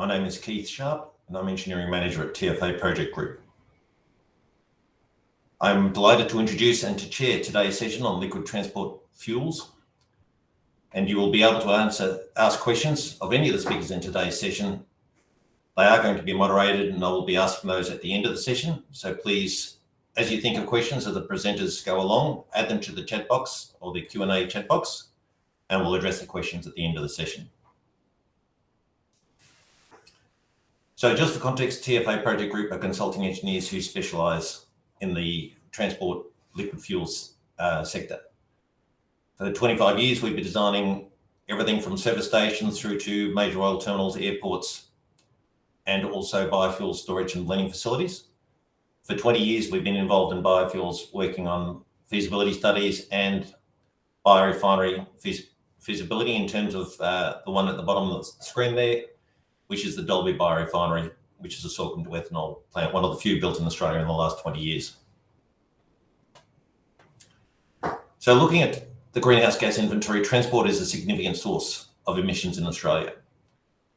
My name is Keith Sharp and I'm Engineering Manager at TFA Project Group. I'm delighted to introduce and to chair today's session on liquid transport fuels. And you will be able to ask questions of any of the speakers in today's session. They are going to be moderated and I will be asking those at the end of the session. So please, as you think of questions as the presenters go along, add them to the chat box or the Q&A chat box, and we'll address the questions at the end of the session. So just for context, TFA Project Group are consulting engineers who specialise in the transport liquid fuels sector. For 25 years, we've been designing everything from service stations through to major oil terminals, airports, and also biofuel storage and blending facilities. For 20 years, we've been involved in biofuels, working on feasibility studies and biorefinery feasibility in terms of the one at the bottom of the screen there, which is the Dalby Biorefinery, which is a sorghum to ethanol plant, one of the few built in Australia in the last 20 years. So looking at the greenhouse gas inventory, transport is a significant source of emissions in Australia.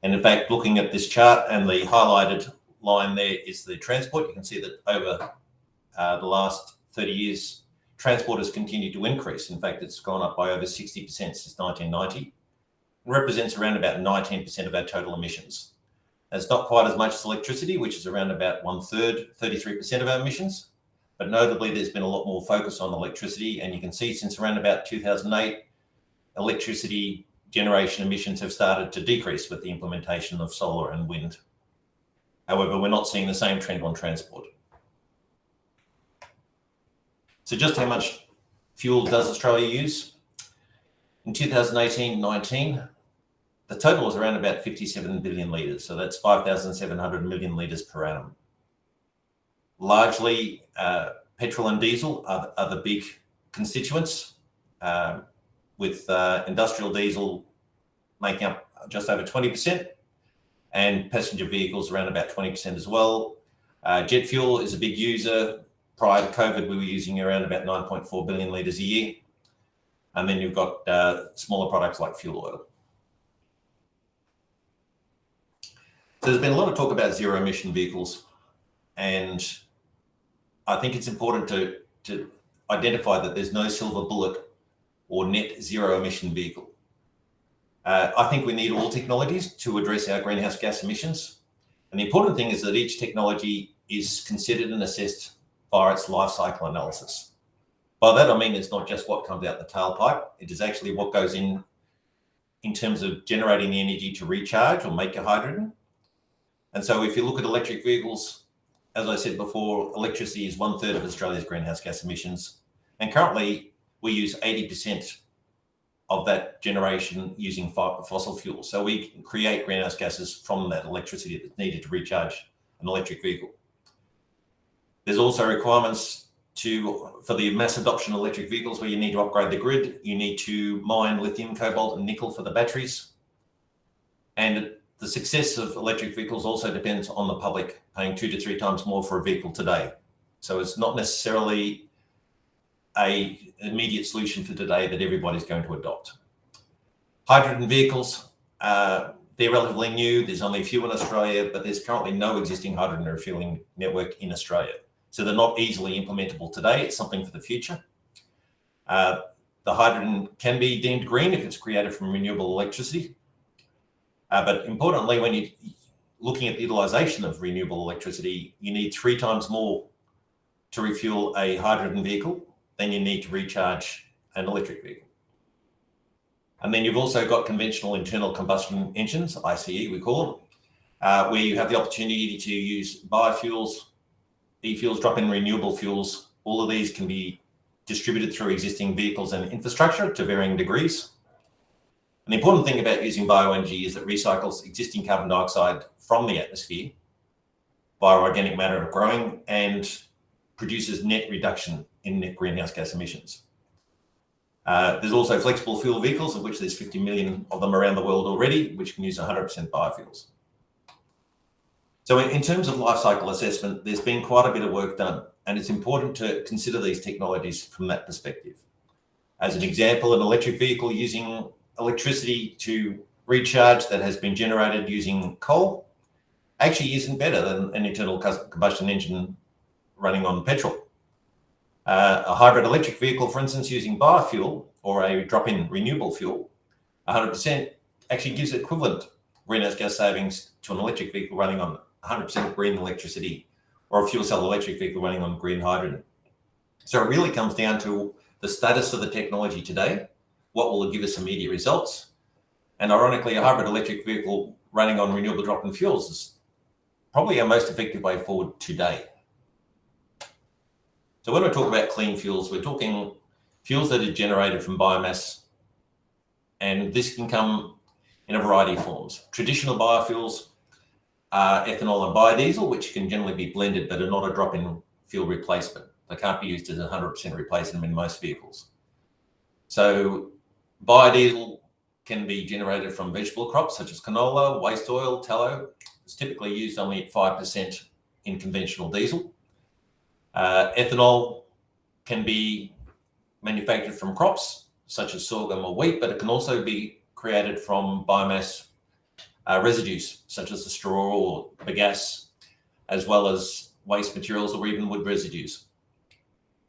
And in fact, looking at this chart and the highlighted line there is the transport, you can see that over the last 30 years, transport has continued to increase. In fact, it's gone up by over 60% since 1990. It represents around about 19% of our total emissions. That's not quite as much as electricity, which is around about 1/3, 33% of our emissions. But notably, there's been a lot more focus on electricity. And you can see since around about 2008, electricity generation emissions have started to decrease with the implementation of solar and wind. However, we're not seeing the same trend on transport. So just how much fuel does Australia use? In 2018-19, the total was around about 57 billion litres. So that's 5,700 million litres per annum. Largely, petrol and diesel are the big constituents, with industrial diesel making up just over 20%, and passenger vehicles around about 20% as well. Jet fuel is a big user. Prior to COVID, we were using around about 9.4 billion litres a year. And then you've got smaller products like fuel oil. So there's been a lot of talk about zero emission vehicles, and I think it's important to identify that there's no silver bullet or net zero emission vehicle. I think we need all technologies to address our greenhouse gas emissions. And the important thing is that each technology is considered and assessed via its life cycle analysis. By that, I mean it's not just what comes out the tailpipe, it is actually what goes in terms of generating the energy to recharge or make your hydrogen. And so if you look at electric vehicles, as I said before, electricity is 1/3 of Australia's greenhouse gas emissions. And currently we use 80% of that generation using fossil fuels. So we can create greenhouse gases from that electricity that's needed to recharge an electric vehicle. There's also requirements for the mass adoption of electric vehicles where you need to upgrade the grid. You need to mine lithium, cobalt and nickel for the batteries. And the success of electric vehicles also depends on the public paying 2 to 3 times more for a vehicle today. So it's not necessarily an immediate solution for today that everybody's going to adopt. Hydrogen vehicles, they're relatively new. There's only a few in Australia, but there's currently no existing hydrogen refueling network in Australia. So they're not easily implementable today. It's something for the future. The hydrogen can be deemed green if it's created from renewable electricity. But importantly, when you're looking at the utilisation of renewable electricity, you need 3 times more to refuel a hydrogen vehicle than you need to recharge an electric vehicle. And then you've also got conventional internal combustion engines, ICE we call them, where you have the opportunity to use biofuels, e-fuels, drop-in renewable fuels. All of these can be distributed through existing vehicles and infrastructure to varying degrees. And the important thing about using bioenergy is it recycles existing carbon dioxide from the atmosphere via organic matter of growing and produces net reduction in net greenhouse gas emissions. There's also flexible fuel vehicles, of which there's 50 million of them around the world already, which can use 100% biofuels. So in terms of life cycle assessment, there's been quite a bit of work done, and it's important to consider these technologies from that perspective. As an example, an electric vehicle using electricity to recharge that has been generated using coal actually isn't better than an internal combustion engine running on petrol. A hybrid electric vehicle, for instance, using biofuel or a drop-in renewable fuel, 100% actually gives equivalent greenhouse gas savings to an electric vehicle running on 100% green electricity or a fuel cell electric vehicle running on green hydrogen. So it really comes down to the status of the technology today, what will it give us immediate results, and ironically, a hybrid electric vehicle running on renewable drop-in fuels is probably our most effective way forward today. So when we talk about clean fuels, we're talking fuels that are generated from biomass, and this can come in a variety of forms. Traditional biofuels are ethanol and biodiesel, which can generally be blended but are not a drop-in fuel replacement. They can't be used as a 100% replacement in most vehicles. So biodiesel can be generated from vegetable crops such as canola, waste oil, tallow. It's typically used only at 5% in conventional diesel. Ethanol can be manufactured from crops such as sorghum or wheat, but it can also be created from biomass residues such as the straw or bagasse, as well as waste materials or even wood residues.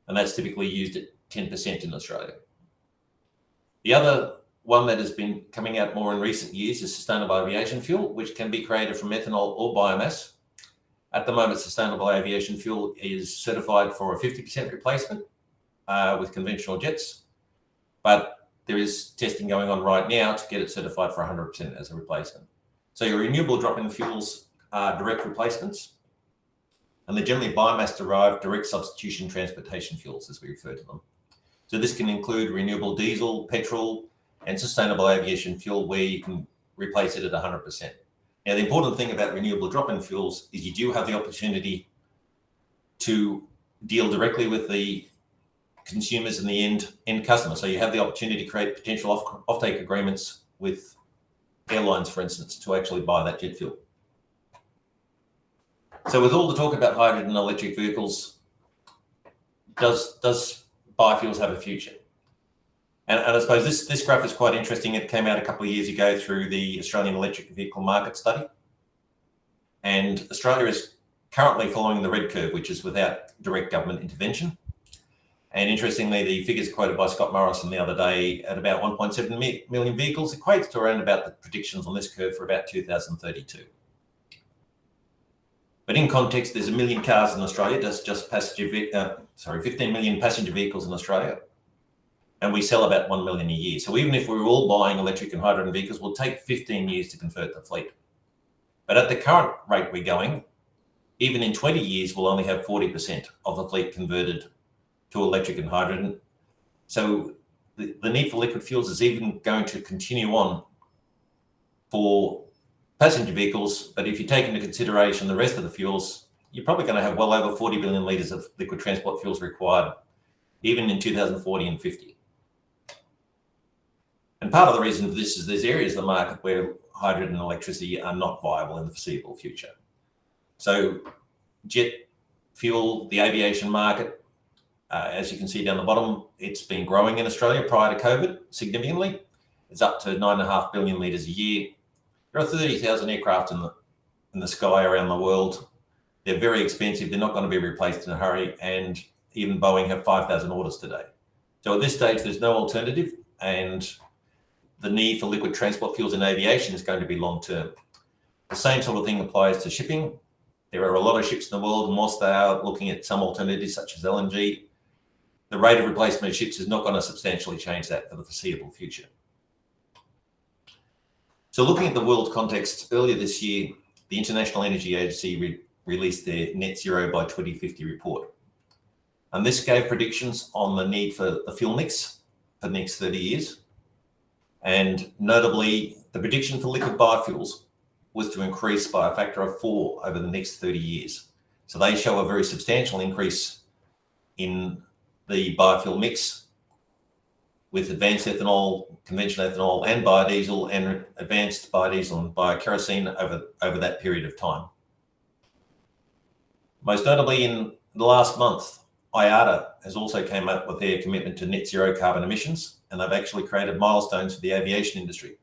And that's typically used at 10% in Australia. The other one that has been coming out more in recent years is sustainable aviation fuel, which can be created from ethanol or biomass. At the moment, sustainable aviation fuel is certified for a 50% replacement with conventional jets, but there is testing going on right now to get it certified for 100% as a replacement. So your renewable drop-in fuels are direct replacements, and they're generally biomass-derived direct substitution transportation fuels, as we refer to them. So this can include renewable diesel, petrol, and sustainable aviation fuel, where you can replace it at 100%. Now, the important thing about renewable drop-in fuels is you do have the opportunity to deal directly with the consumers and the end customer. So you have the opportunity to create potential offtake agreements with airlines, for instance, to actually buy that jet fuel. So with all the talk about hydrogen and electric vehicles, does biofuels have a future? And I suppose this graph is quite interesting. It came out a couple of years ago through the Australian Electric Vehicle Market Study. And Australia is currently following the red curve, which is without direct government intervention. And interestingly, the figures quoted by Scott Morrison the other day at about 1.7 million vehicles equates to around about the predictions on this curve for about 2032. But in context, there's 1 million cars in Australia, just 15 million passenger vehicles in Australia. And we sell about 1 million a year. So even if we were all buying electric and hydrogen vehicles, we'll take 15 years to convert the fleet. But at the current rate we're going, even in 20 years, we'll only have 40% of the fleet converted to electric and hydrogen. So the need for liquid fuels is even going to continue on for passenger vehicles. But if you take into consideration the rest of the fuels, you're probably going to have well over 40 billion litres of liquid transport fuels required, even in 2040 and 50. And part of the reason for this is there's areas of the market where hydrogen and electricity are not viable in the foreseeable future. So jet fuel, the aviation market, as you can see down the bottom, it's been growing in Australia prior to COVID significantly. It's up to 9.5 billion litres a year. There are 30,000 aircraft in the sky around the world. They're very expensive. They're not going to be replaced in a hurry. And even Boeing have 5,000 orders today. So at this stage, there's no alternative. And the need for liquid transport fuels in aviation is going to be long-term. The same sort of thing applies to shipping. There are a lot of ships in the world, and whilst they are looking at some alternatives such as LNG, the rate of replacement of ships is not going to substantially change that for the foreseeable future. So looking at the world context, earlier this year, the International Energy Agency released their Net Zero by 2050 report. And this gave predictions on the need for the fuel mix for the next 30 years. And notably, the prediction for liquid biofuels was to increase by a factor of 4 over the next 30 years. So they show a very substantial increase in the biofuel mix with advanced ethanol, conventional ethanol and biodiesel, and advanced biodiesel and biokerosene over that period of time. Most notably in the last month, IATA has also came up with their commitment to net zero carbon emissions, and they've actually created milestones for the aviation industry.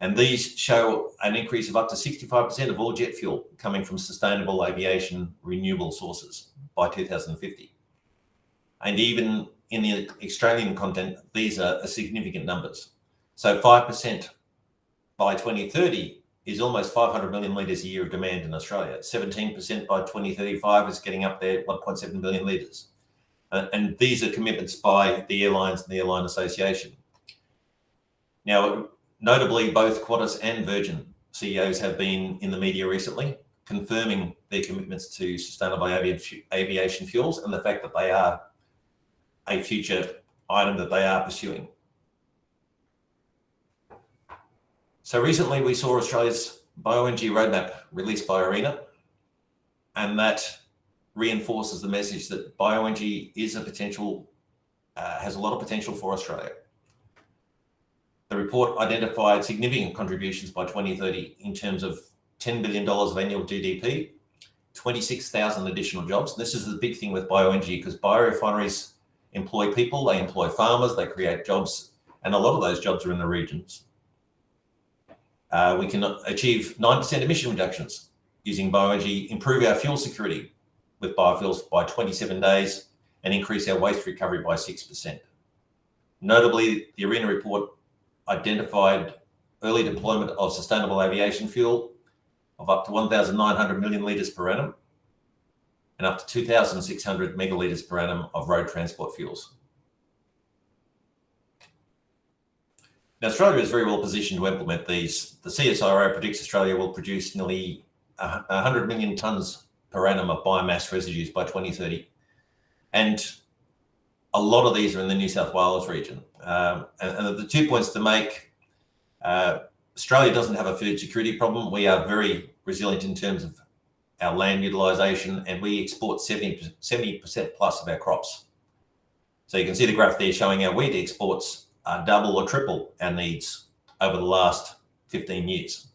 And these show an increase of up to 65% of all jet fuel coming from sustainable aviation renewable sources by 2050. And even in the Australian content, these are significant numbers. So 5% by 2030 is almost 500 million litres a year of demand in Australia. 17% by 2035 is getting up there, 1.7 billion litres. And these are commitments by the airlines and the Airline Association. Now, notably, both Qantas and Virgin CEOs have been in the media recently, confirming their commitments to sustainable aviation fuels and the fact that they are a future item that they are pursuing. So recently we saw Australia's Bioenergy roadmap released by ARENA, and that reinforces the message that bioenergy is a potential, has a lot of potential for Australia. The report identified significant contributions by 2030 in terms of $10 billion of annual GDP, 26,000 additional jobs. And this is the big thing with bioenergy, because biorefineries employ people, they employ farmers, they create jobs, and a lot of those jobs are in the regions. We can achieve 9% emission reductions using bioenergy, improve our fuel security with biofuels by 27 days, and increase our waste recovery by 6%. Notably, the ARENA report identified early deployment of sustainable aviation fuel of up to 1,900 million litres per annum and up to 2,600 megalitres per annum of road transport fuels. Now, Australia is very well positioned to implement these. The CSIRO predicts Australia will produce nearly 100 million tonnes per annum of biomass residues by 2030. And a lot of these are in the New South Wales region. And the 2 points to make, Australia doesn't have a food security problem. We are very resilient in terms of our land utilisation, and we export 70% plus of our crops. So you can see the graph there showing our wheat exports are double or triple our needs over the last 15 years.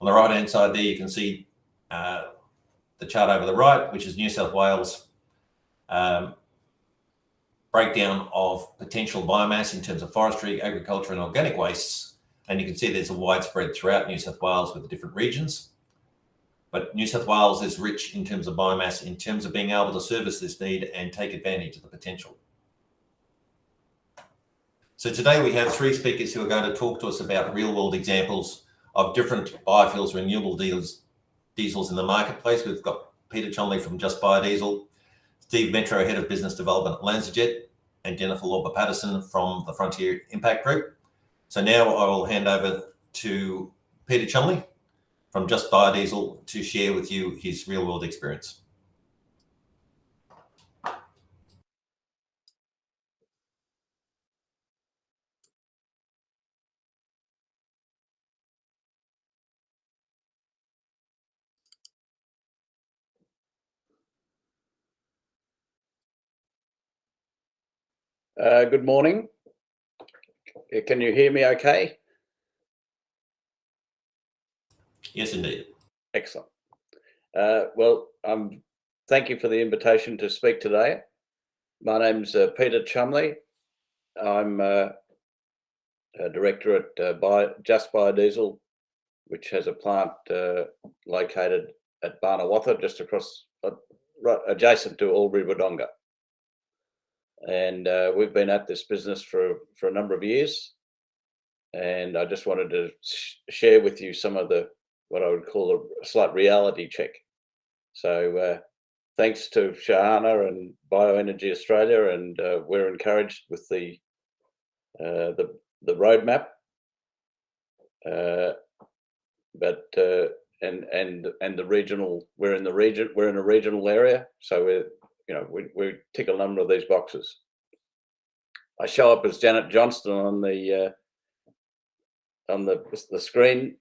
On the right-hand side there, you can see the chart over the right, which is New South Wales breakdown of potential biomass in terms of forestry, agriculture and organic wastes. And you can see there's a widespread throughout New South Wales with the different regions. But New South Wales is rich in terms of biomass, in terms of being able to service this need and take advantage of the potential. So today we have three speakers who are going to talk to us about real-world examples of different biofuels, renewable diesels in the marketplace. We've got Peter Chomley from Just Biodiesel, Steve Metro, Head of Business Development at Lanzajet, and Jennifer Lauber-Patterson from the Frontier Impact Group. So now I will hand over to Peter Chumley from Just Biodiesel to share with you his real-world experience. Good morning. Can you hear me okay? Yes, indeed. Excellent. Well, thank you for the invitation to speak today. My name's Peter Chumley. I'm a director at Just Biodiesel, which has a plant located at Barnawatha, just across, adjacent to Albury-Wodonga. And we've been at this business for a number of years, and I just wanted to share with you some of what I would call a slight reality check. So thanks to Shahana and Bioenergy Australia, and we're encouraged with the roadmap, but the regional. We're in a regional area, so we tick a number of these boxes. I show up as Janet Johnston on the screen.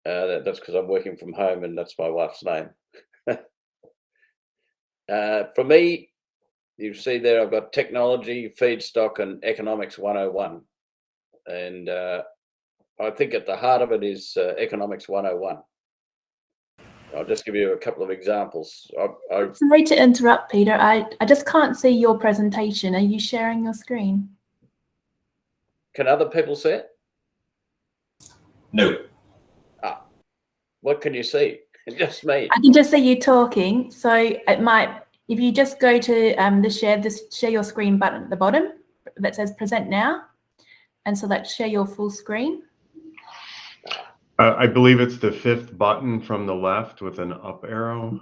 That's because I'm working from home, and that's my wife's name. For me, you see there I've got technology, feedstock, and economics 101, and I think at the heart of it is economics 101. I'll just give you a couple of examples. Sorry to interrupt, Peter. I just can't see your presentation. Are you sharing your screen? Can other people see it? No. What can you see? Just me. I can just see you talking. So it might, if you just go to the share your screen button at the bottom that says present now and select share your full screen. I believe it's the 5th button from the left with an up arrow.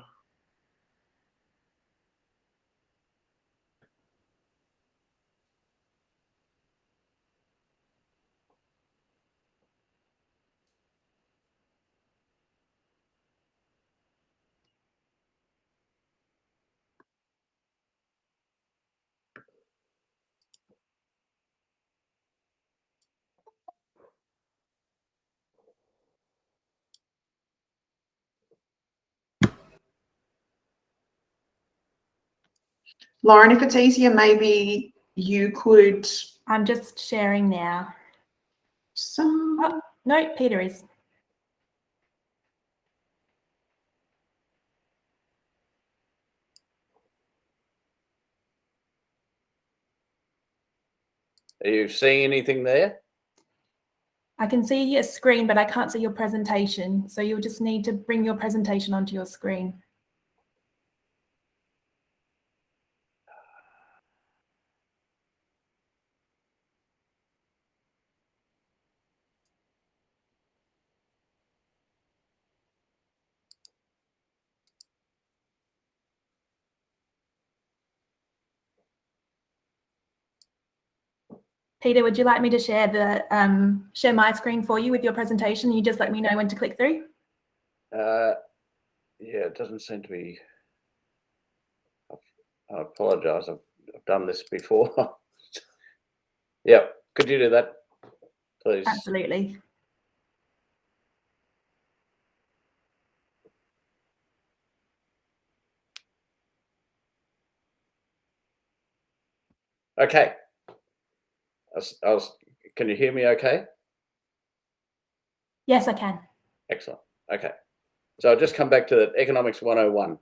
Lauren, if it's easier, maybe you could. I'm just sharing now. Oh, no, Peter is. Are you seeing anything there? I can see your screen, but I can't see your presentation. So you'll just need to bring your presentation onto your screen. Peter, would you like me to share share my screen for you with your presentation? You just let me know when to click through. Yeah, it doesn't seem to be. I apologise. I've done this before. Yeah, could you do that, please? Absolutely. Okay. Can you hear me okay? Yes, I can. Excellent. Okay. So I'll just come back to that Economics 101.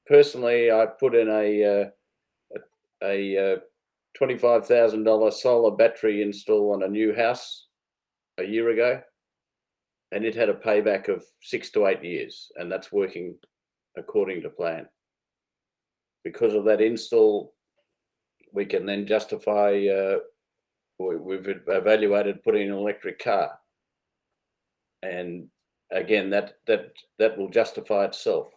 Personally, I put in a $25,000 solar battery install on a new house a year ago, and it had a payback of 6 to 8 years, and that's working according to plan. Because of that install, we can then justify, we've evaluated putting an electric car. And again, that will justify itself.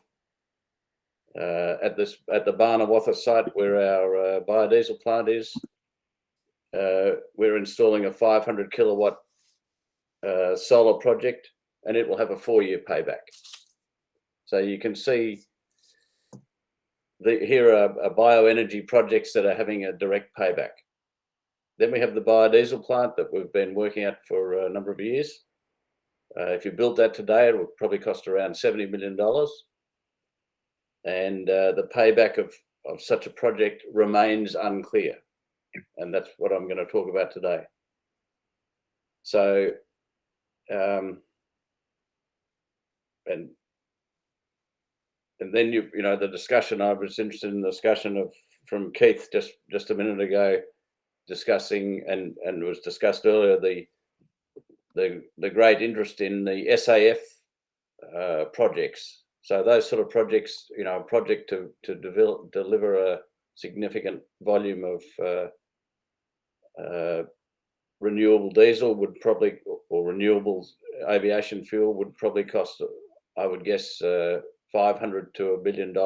At the Barnawartha site where our biodiesel plant is, we're installing a 500 kilowatt solar project, and it will have a 4-year payback. So you can see here are bioenergy projects that are having a direct payback. Then we have the biodiesel plant that we've been working at for a number of years. If you built that today, it would probably cost around $70 million. And the payback of such a project remains unclear. And that's what I'm going to talk about today. So, and then you know the discussion. I was interested in the discussion from Keith just a minute ago, discussing and was discussed earlier the great interest in the SAF projects. So those sort of projects, you know, a project to deliver a significant volume of renewable diesel would probably, or renewable aviation fuel would probably cost, I would guess, $500 to $1 billion.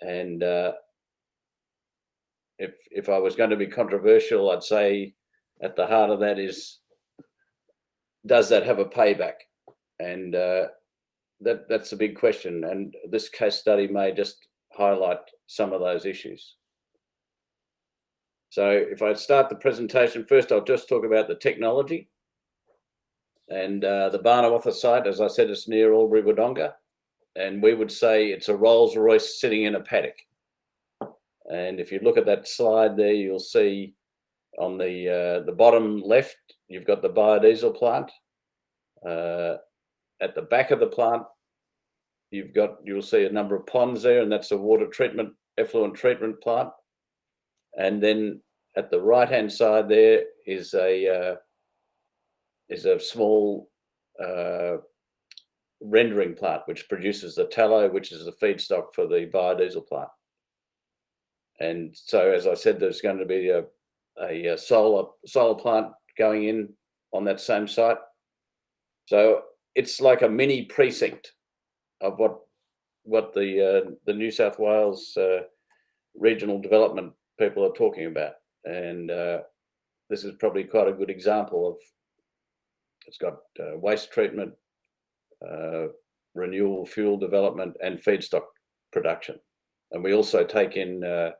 And if I was going to be controversial, I'd say at the heart of that is, does that have a payback? And that's a big question. And this case study may just highlight some of those issues. So if I start the presentation, first I'll just talk about the technology. And the Barnawartha site, as I said, is near Albury-Wodonga. And we would say it's a Rolls-Royce sitting in a paddock. And if you look at that slide there, you'll see on the bottom left, you've got the biodiesel plant. At the back of the plant, you'll see a number of ponds there, and that's a water treatment, effluent treatment plant. And then at the right-hand side there is a is a small rendering plant which produces the tallow, which is the feedstock for the biodiesel plant. And so, as I said, there's going to be a solar plant going in on that same site. So it's like a mini precinct of what the New South Wales regional development people are talking about. And this is probably quite a good example of, it's got waste treatment, renewable fuel development, and feedstock production. And we also take in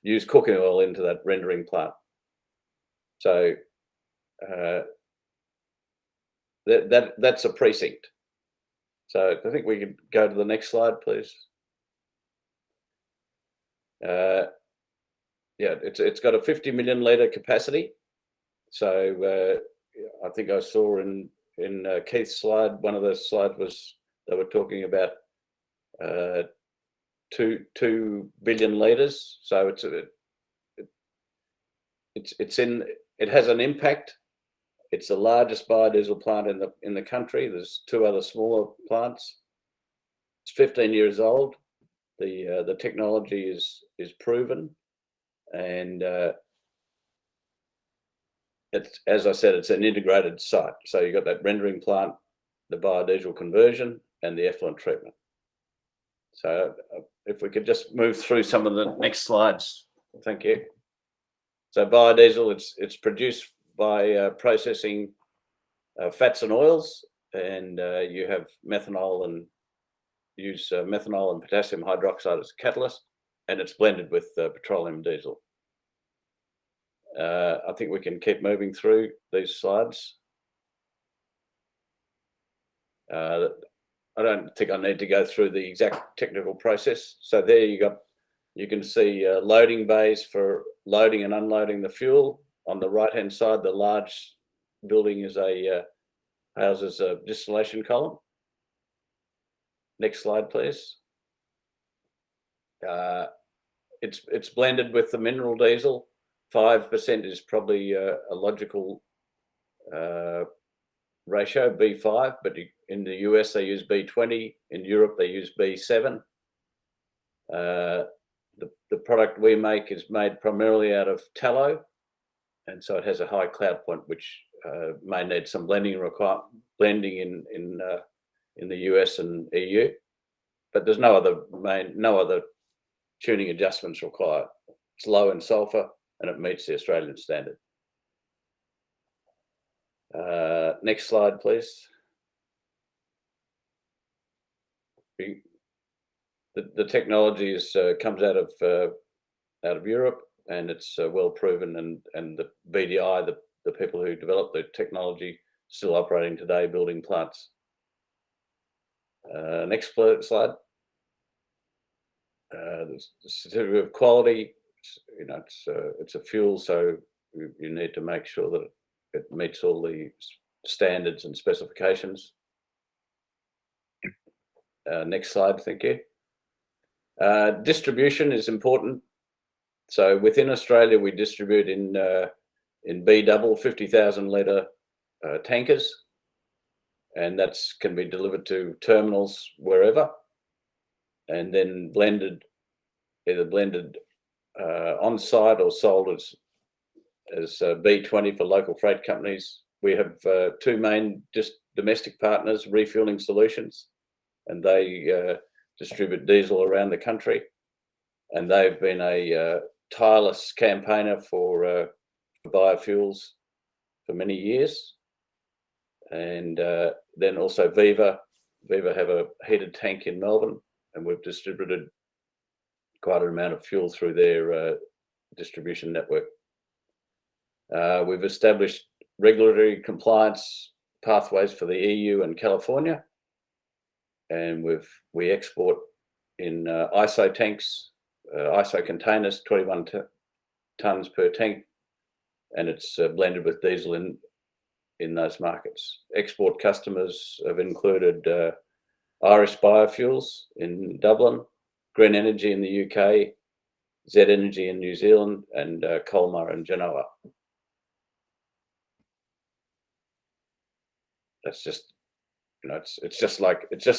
used cooking oil into that rendering plant. So that's a precinct. So I think we could go to the next slide, please. Yeah, it's got a 50 million litre capacity. So I think I saw in Keith's slide, one of the slides was they were talking about 2 billion litres. So it has an impact. It's the largest biodiesel plant in the country. There's 2 other smaller plants. It's 15 years old. The technology is proven, and it's, as I said, it's an integrated site. So you've got that rendering plant, the biodiesel conversion, and the effluent treatment. So if we could just move through some of the next slides. Thank you. So biodiesel, it's produced by processing fats and oils, and you have methanol, and use methanol and potassium hydroxide as a catalyst, and it's blended with petroleum diesel. I think we can keep moving through these slides. I don't think I need to go through the exact technical process. So there you can see loading bays for loading and unloading the fuel. On the right-hand side, the large building is houses a distillation column. Next slide, please. It's blended with the mineral diesel. 5% is probably a logical ratio, B5, but in the US they use B20, in Europe they use B7. The product we make is made primarily out of tallow, and so it has a high cloud point, which may need some blending in the US and EU, but there's no other tuning adjustments required. It's low in sulfur and it meets the Australian standard. Next slide, please. The technology comes out of Europe, and it's well proven, and the BDI, the people who developed the technology, still operating today, building plants. Next slide. The certificate of quality, it's a fuel, so you need to make sure that it meets all the standards and specifications. Next slide, thank you. Distribution is important. So within Australia, we distribute in B-double 50,000 litre tankers, and that can be delivered to terminals wherever, and then either blended on site or sold as B20 for local freight companies. We have 2 main just domestic partners, Refueling Solutions, and they distribute diesel around the country, and they've been a tireless campaigner for biofuels for many years. And then also Viva have a heated tank in Melbourne, and we've distributed quite an amount of fuel through their distribution network. We've established regulatory compliance pathways for the EU and California, and we export in ISO tanks, ISO containers, 21 tonnes per tank, and it's blended with diesel in those markets. Export customers have included Irish Biofuels in Dublin, Green Energy in the UK, Z Energy in New Zealand, and Colmar and Genoa. That's just, it's just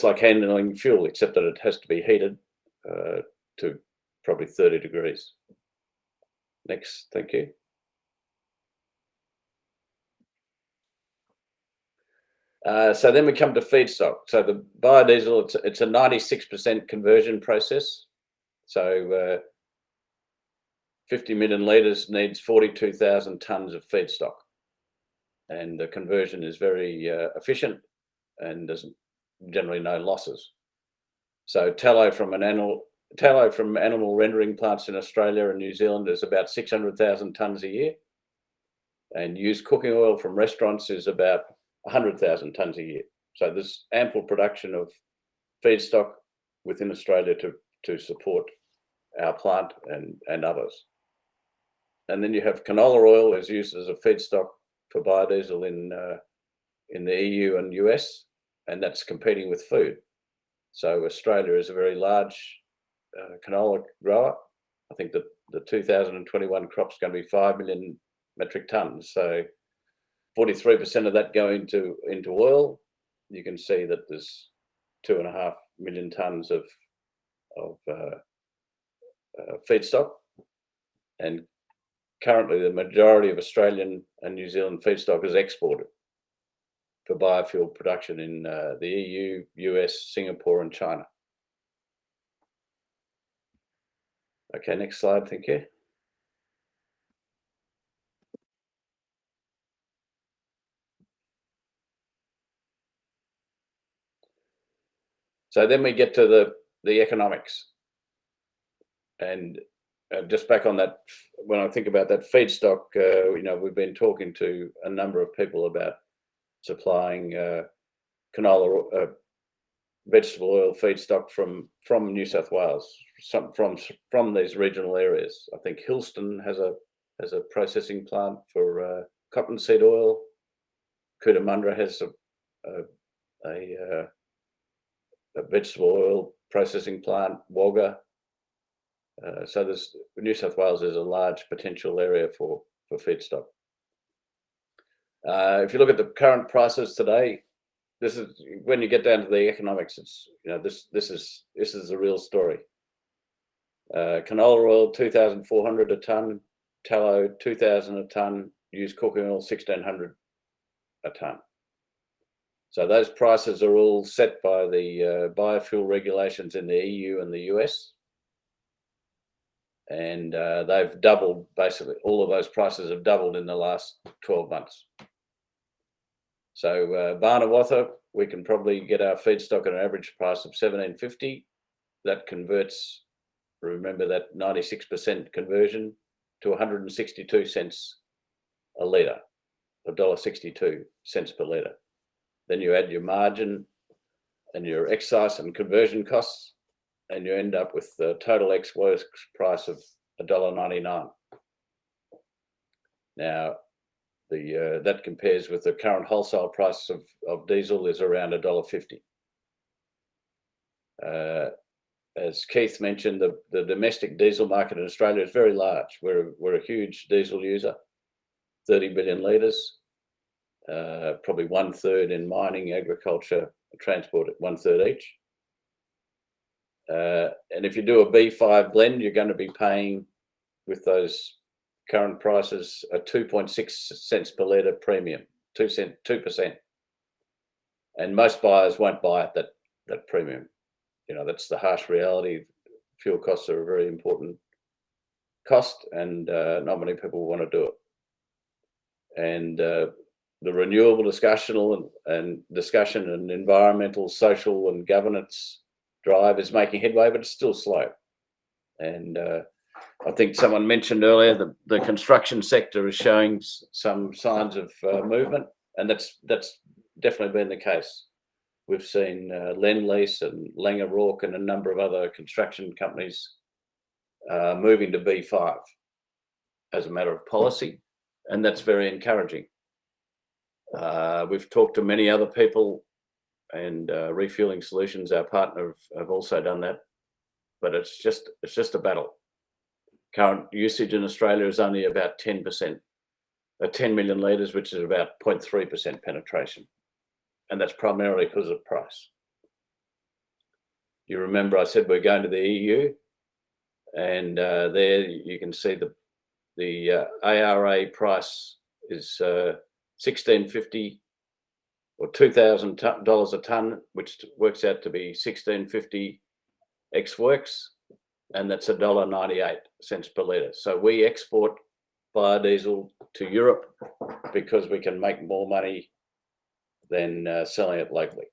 like handling fuel, except that it has to be heated to probably 30 degrees. Next, thank you. So then we come to feedstock. So the biodiesel, it's a 96% conversion process. So 50 million litres needs 42,000 tonnes of feedstock. And the conversion is very efficient and there's generally no losses. So tallow from animal rendering plants in Australia and New Zealand is about 600,000 tonnes a year. And used cooking oil from restaurants is about 100,000 tonnes a year. So there's ample production of feedstock within Australia to support our plant and others. And then you have canola oil is used as a feedstock for biodiesel in the EU and US, and that's competing with food. So Australia is a very large canola grower. I think that the 2021 crop's going to be 5 million metric tonnes. So 43% of that going into oil. You can see that there's 2.5 million tonnes of feedstock, and currently the majority of Australian and New Zealand feedstock is exported for biofuel production in the EU, US, Singapore and China. Okay, next slide, thank you. So then we get to the economics. And just back on that, when I think about that feedstock, we've been talking to a number of people about supplying canola, vegetable oil feedstock from New South Wales, from these regional areas. I think Hillston has a processing plant for cottonseed oil. Cootamundra has a vegetable oil processing plant. Wagga. So New South Wales is a large potential area for feedstock. If you look at the current prices today, this is when you get down to the economics. It's this is the real story. Canola oil 2,400 a tonne, tallow 2,000 a tonne, used cooking oil 1,600 a tonne. So those prices are all set by the biofuel regulations in the EU and the US. And they've doubled, basically all of those prices have doubled in the last 12 months. So Vanuatu, we can probably get our feedstock at an average price of $17.50. That converts, remember that 96% conversion, to 162 cents a litre, $1.62 per litre. Then you add your margin and your excise and conversion costs, and you end up with the total ex-works price of $1.99. Now, that compares with the current wholesale price of diesel is around $1.50. As Keith mentioned, the domestic diesel market in Australia is very large. We're a huge diesel user, 30 billion litres, probably 1/3 in mining, agriculture, transport at 1/3 each. And if you do a B5 blend, you're going to be paying, with those current prices, a 2.6 cents per litre premium, 2%. And most buyers won't buy at that premium. That's the harsh reality. Fuel costs are a very important cost, and not many people want to do it. And the renewable discussion and environmental, social and governance drive is making headway, but it's still slow. And I think someone mentioned earlier the construction sector is showing some signs of movement, and that's definitely been the case. We've seen Lendlease and Langer Rourke and a number of other construction companies moving to B5 as a matter of policy, and that's very encouraging. We've talked to many other people, and Refueling Solutions, our partner, have also done that, but it's just a battle. Current usage in Australia is only about 10%, 10 million litres, which is about 0.3% penetration. and that's primarily because of price. You remember I said we're going to the EU, and there you can see the ARA price is $16.50 or $2,000 a tonne, which works out to be $16.50 ex-works, and that's $1.98 per litre. So we export biodiesel to Europe because we can make more money than selling it locally,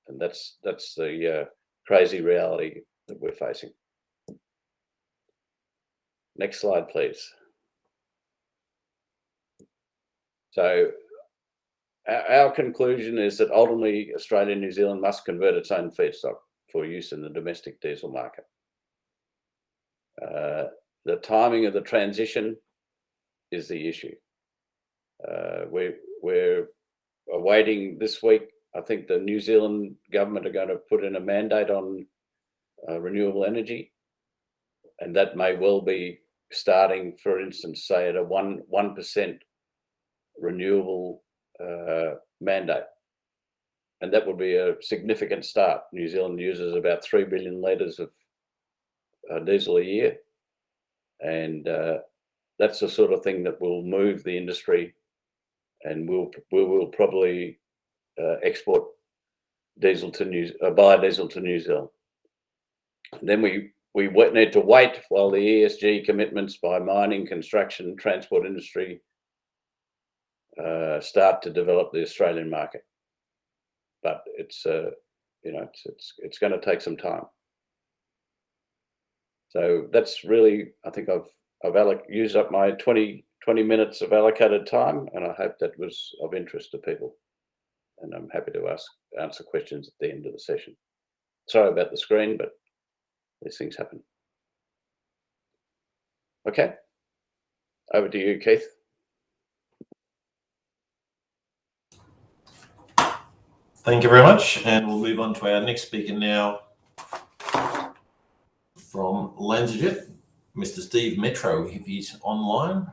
and that's the crazy reality that we're facing. Next slide, please. So our conclusion is that ultimately Australia and New Zealand must convert its own feedstock for use in the domestic diesel market. The timing of the transition is the issue. We're awaiting this week. I think the New Zealand government are going to put in a mandate on renewable energy, and that may well be starting, for instance, say at a 1% renewable mandate, and that would be a significant start. New Zealand uses about 3 billion litres of diesel a year, and that's the sort of thing that will move the industry, and we will probably export diesel to biodiesel to New Zealand. And then we need to wait while the ESG commitments by mining, construction, transport industry start to develop the Australian market. But it's it's going to take some time. So that's really, I think I've used up my 20 minutes of allocated time, and I hope that was of interest to people. And I'm happy to answer questions at the end of the session. Sorry about the screen, but these things happen. Okay, over to you, Keith. Thank you very much, and we'll move on to our next speaker now from Lanzajet, Mr. Steve Metro, if he's online.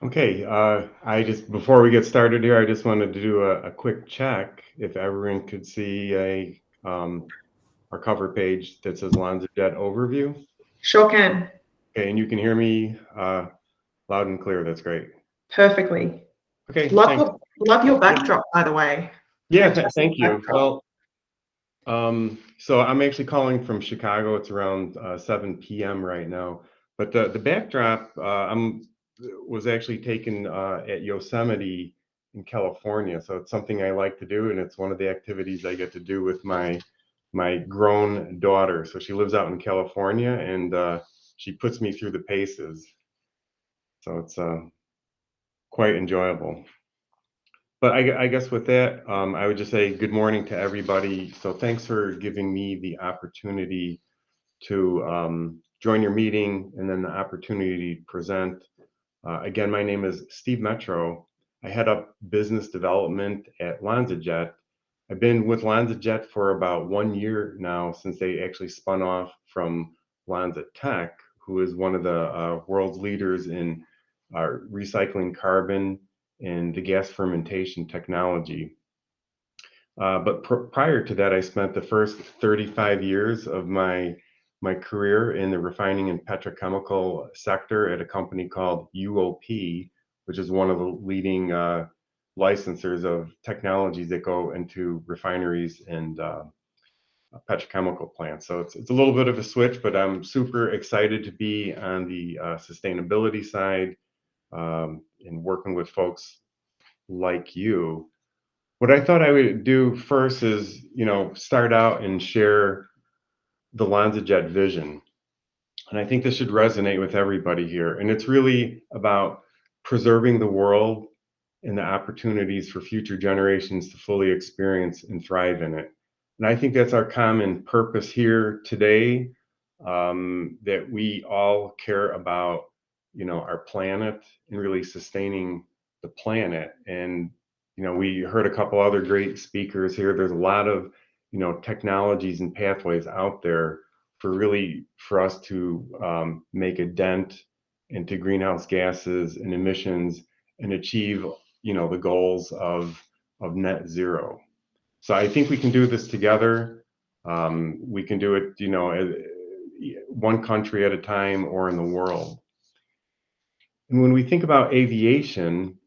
Okay, before we get started here, I just wanted to do a quick check if everyone could see our cover page that says Lanzajet overview. Sure can. Okay, and you can hear me loud and clear. That's great. Perfectly. Okay, Love your backdrop, by the way. yeah, thank you. Backdrop. Well, so I'm actually calling from Chicago. It's around 7 p.m. right now. But the backdrop was actually taken at Yosemite in California. So it's something I like to do, and it's one of the activities I get to do with my grown daughter. So she lives out in California, and she puts me through the paces. So it's quite enjoyable. But I guess with that, I would just say good morning to everybody. So thanks for giving me the opportunity to join your meeting and then the opportunity to present. Again, my name is Steve Metro. I head up business development at Lanzajet. I've been with Lanzajet for about 1 year now, since they actually spun off from Lanzatech, who is one of the world's leaders in recycling carbon and the gas fermentation technology. But prior to that, I spent the first 35 years of my career in the refining and petrochemical sector at a company called UOP, which is one of the leading licensors of technologies that go into refineries and petrochemical plants. So it's a little bit of a switch, but I'm super excited to be on the sustainability side and working with folks like you. What I thought I would do first is, start out and share the Lanzajet vision. And I think this should resonate with everybody here. And it's really about preserving the world and the opportunities for future generations to fully experience and thrive in it. And I think that's our common purpose here today, that we all care about, our planet and really sustaining the planet. And, we heard a couple other great speakers here. There's a lot of, technologies and pathways out there for us to make a dent into greenhouse gases and emissions and achieve, the goals of net zero. So I think we can do this together. We can do it, one country at a time or in the world. And when we think about aviation,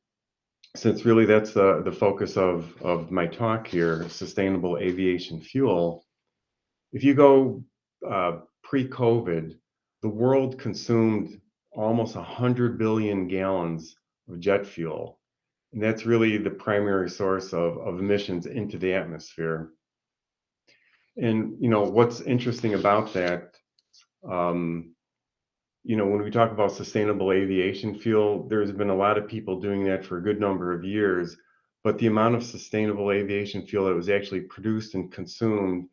since really that's the focus of my talk here, sustainable aviation fuel, if you go pre-COVID, the world consumed almost 100 billion gallons of jet fuel. And that's really the primary source of emissions into the atmosphere. And, what's interesting about that, when we talk about sustainable aviation fuel, there's been a lot of people doing that for a good number of years, but the amount of sustainable aviation fuel that was actually produced and consumed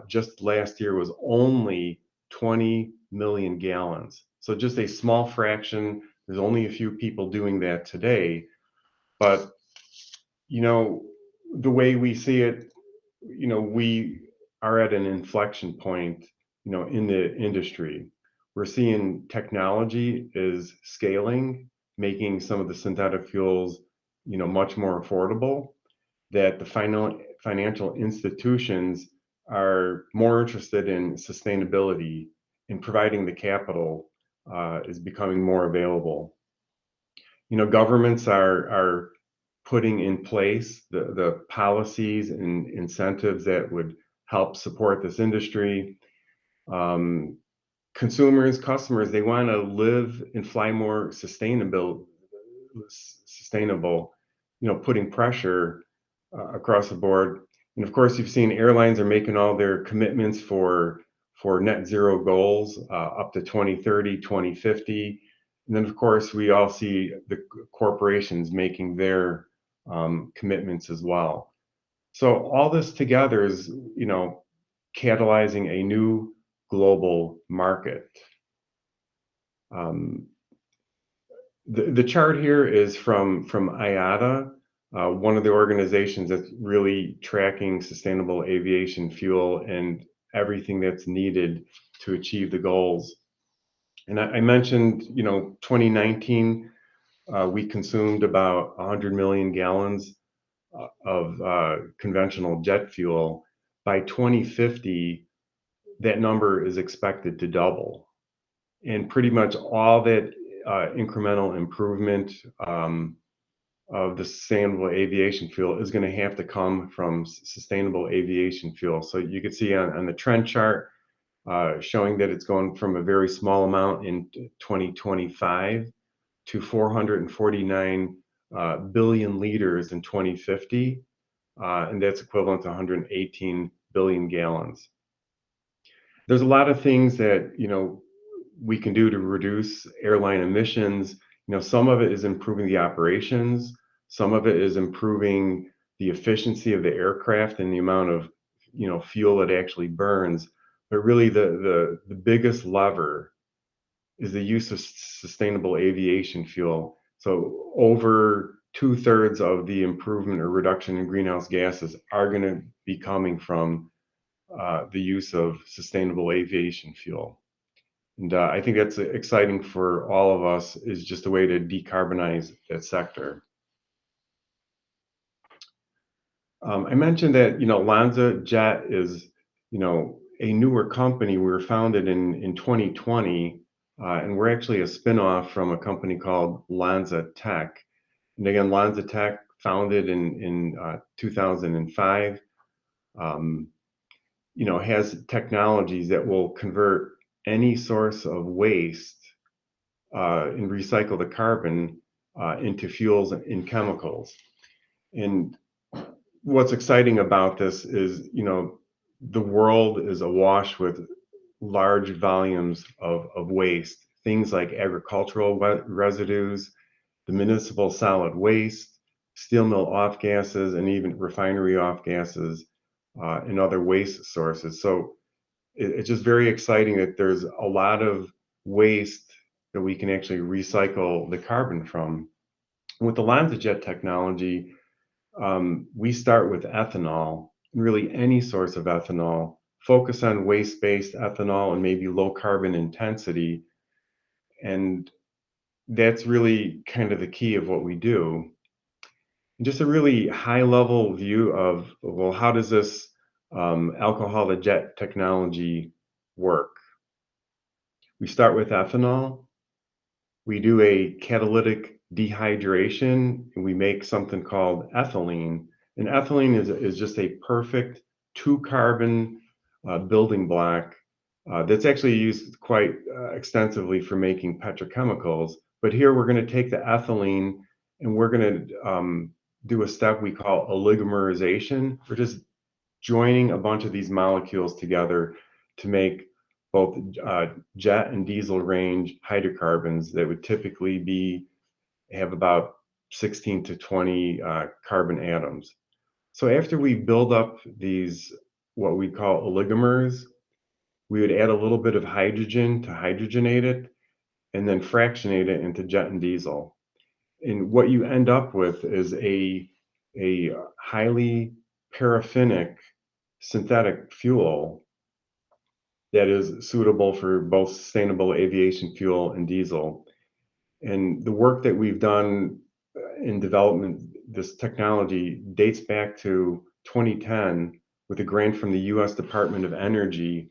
just last year was only 20 million gallons. So just a small fraction. There's only a few people doing that today. But, the way we see it, we are at an inflection point, in the industry. We're seeing technology is scaling, making some of the synthetic fuels, much more affordable, that the financial institutions are more interested in sustainability, and providing the capital is becoming more available. Governments are putting in place the policies and incentives that would help support this industry. Customers, they want to live and fly more sustainable, putting pressure across the board. And of course, you've seen airlines are making all their commitments for net zero goals up to 2030, 2050. And then, of course, we all see the corporations making their commitments as well. So all this together is, catalyzing a new global market. The chart here is from IATA, one of the organizations that's really tracking sustainable aviation fuel and everything that's needed to achieve the goals. And I mentioned, 2019, we consumed about 100 million gallons of conventional jet fuel. By 2050, that number is expected to double. And pretty much all that incremental improvement of the sustainable aviation fuel is going to have to come from sustainable aviation fuel. So you can see on the trend chart showing that it's going from a very small amount in 2025 to 449 billion liters in 2050, and that's equivalent to 118 billion gallons. There's a lot of things that we can do to reduce airline emissions. Some of it is improving the operations, some of it is improving the efficiency of the aircraft and the amount of fuel it actually burns. But really, the biggest lever is the use of sustainable aviation fuel. So over 2/3 of the improvement or reduction in greenhouse gases are going to be coming from the use of sustainable aviation fuel. And I think that's exciting for all of us, is just a way to decarbonize that sector. I mentioned that, Lanzajet is, a newer company. We were founded in 2020, and we're actually a spinoff from a company called Lanzajet. And again, Lanzajet founded in 2005, has technologies that will convert any source of waste and recycle the carbon into fuels and chemicals. And what's exciting about this is, the world is awash with large volumes of waste, things like agricultural residues, the municipal solid waste, steel mill off gases, and even refinery off gases and other waste sources. So it's just very exciting that there's a lot of waste that we can actually recycle the carbon from. With the Lanzajet technology, we start with ethanol, really any source of ethanol, focus on waste-based ethanol and maybe low carbon intensity. And that's really kind of the key of what we do. Just a really high level view of, well, how does this alcohol to jet technology work? We start with ethanol. We do a catalytic dehydration and we make something called ethylene. And ethylene is just a perfect 2-carbon building block that's actually used quite extensively for making petrochemicals. But here we're going to take the ethylene and we're going to do a step we call oligomerization. We're just joining a bunch of these molecules together to make both jet and diesel range hydrocarbons that would typically have about 16 to 20 carbon atoms. So after we build up these, what we call oligomers, we would add a little bit of hydrogen to hydrogenate it and then fractionate it into jet and diesel. And what you end up with is a highly paraffinic synthetic fuel that is suitable for both sustainable aviation fuel and diesel. And the work that we've done in development, this technology dates back to 2010 with a grant from the US Department of Energy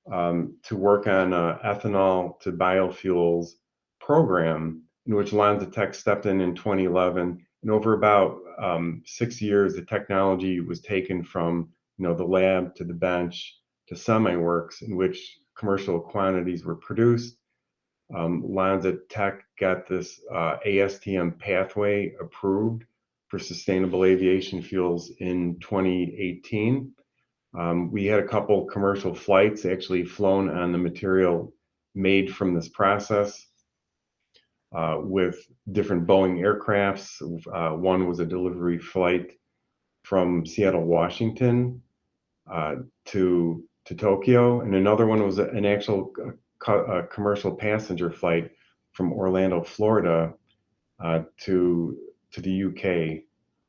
to work on ethanol to biofuels program, in which Lanzajet stepped in 2011. And over about 6 years, the technology was taken from the lab to the bench to semi-works, in which commercial quantities were produced. Lanzajet got this ASTM pathway approved for sustainable aviation fuels in 2018. We had a couple commercial flights actually flown on the material made from this process with different Boeing aircrafts. One was a delivery flight from Seattle, Washington to Tokyo, and another one was an actual commercial passenger flight from Orlando, Florida to the UK.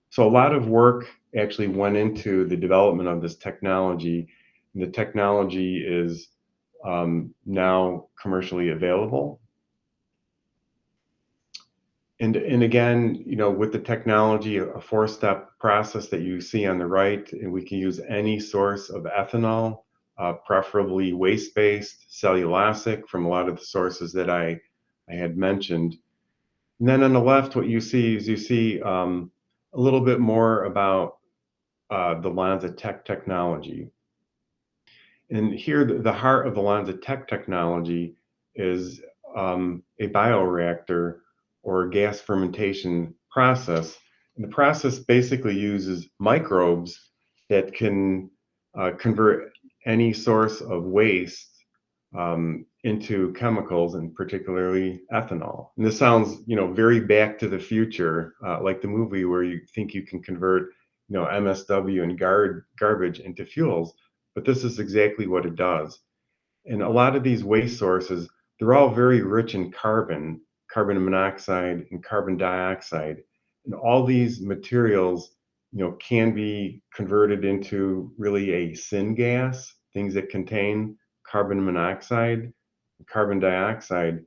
So a lot of work actually went into the development of this technology, and the technology is now commercially available. And again, with the technology, a 4-step process that you see on the right, and we can use any source of ethanol, preferably waste-based, cellulosic, from a lot of the sources that I had mentioned. And then on the left, what you see is a little bit more about the Lanzajet technology. And here, the heart of the Lanzajet technology is a bioreactor or gas fermentation process. And the process basically uses microbes that can convert any source of waste into chemicals, and particularly ethanol. And this sounds, very back to the future, like the movie where you think you can convert, MSW and garbage into fuels. But this is exactly what it does. And a lot of these waste sources, they're all very rich in carbon monoxide and carbon dioxide. And all these materials, can be converted into really a syngas, things that contain carbon monoxide and carbon dioxide.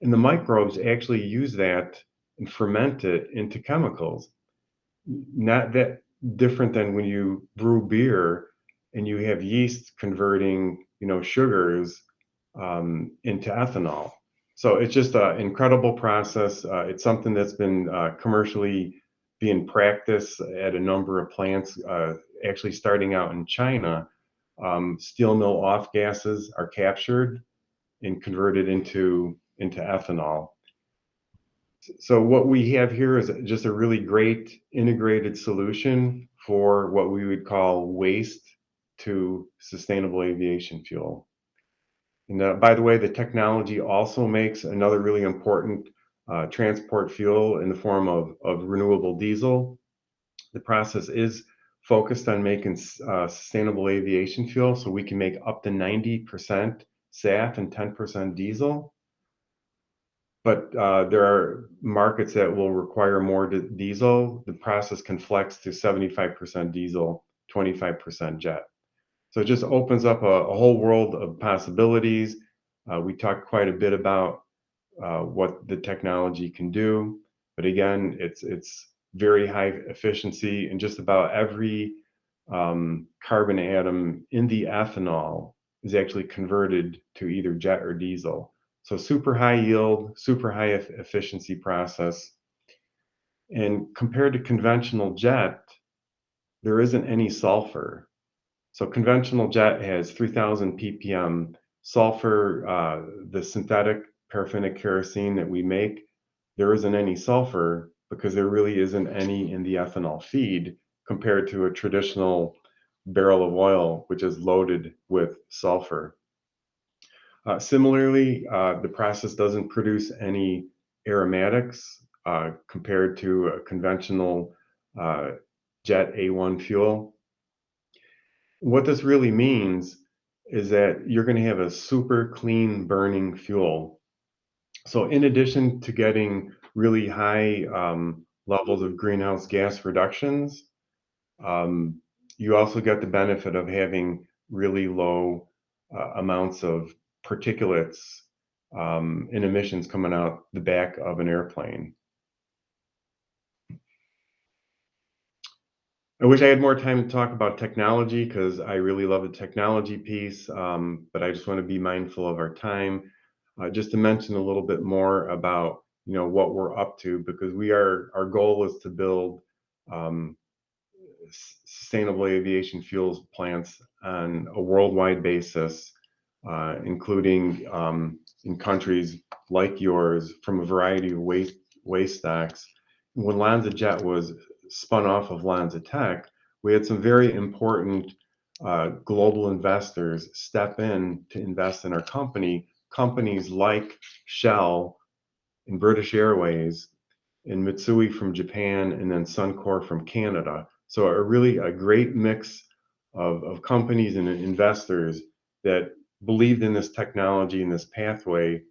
And the microbes actually use that and ferment it into chemicals. Not that different than when you brew beer and you have yeast converting, sugars into ethanol. So it's just an incredible process. It's something that's been commercially being practiced at a number of plants, actually starting out in China. Steel mill off gases are captured and converted into ethanol. So what we have here is just a really great integrated solution for what we would call waste to sustainable aviation fuel. And by the way, the technology also makes another really important transport fuel in the form of renewable diesel. The process is focused on making sustainable aviation fuel, so we can make up to 90% SAF and 10% diesel. But there are markets that will require more diesel. The process can flex to 75% diesel, 25% jet. So it just opens up a whole world of possibilities. We talked quite a bit about what the technology can do, but again, it's very high efficiency, and just about every carbon atom in the ethanol is actually converted to either jet or diesel. So super high yield, super high efficiency process. And compared to conventional jet, there isn't any sulfur. So conventional jet has 3,000 ppm sulfur. The synthetic paraffinic kerosene that we make, there isn't any sulfur because there really isn't any in the ethanol feed compared to a traditional barrel of oil, which is loaded with sulfur. Similarly, the process doesn't produce any aromatics compared to a conventional jet A1 fuel. What this really means is that you're going to have a super clean burning fuel. So in addition to getting really high levels of greenhouse gas reductions, you also get the benefit of having really low amounts of particulates and emissions coming out the back of an airplane. I wish I had more time to talk about technology because I really love the technology piece, but I just want to be mindful of our time. Just to mention a little bit more about what we're up to, because our goal is to build sustainable aviation fuels plants on a worldwide basis, including in countries like yours from a variety of waste stocks. When Lanzajet was spun off of Lanzajet, we had some very important global investors step in to invest in our company. Companies like Shell and British Airways and Mitsui from Japan, and then Suncor from Canada. So a great mix of companies and investors that believed in this technology and this pathway.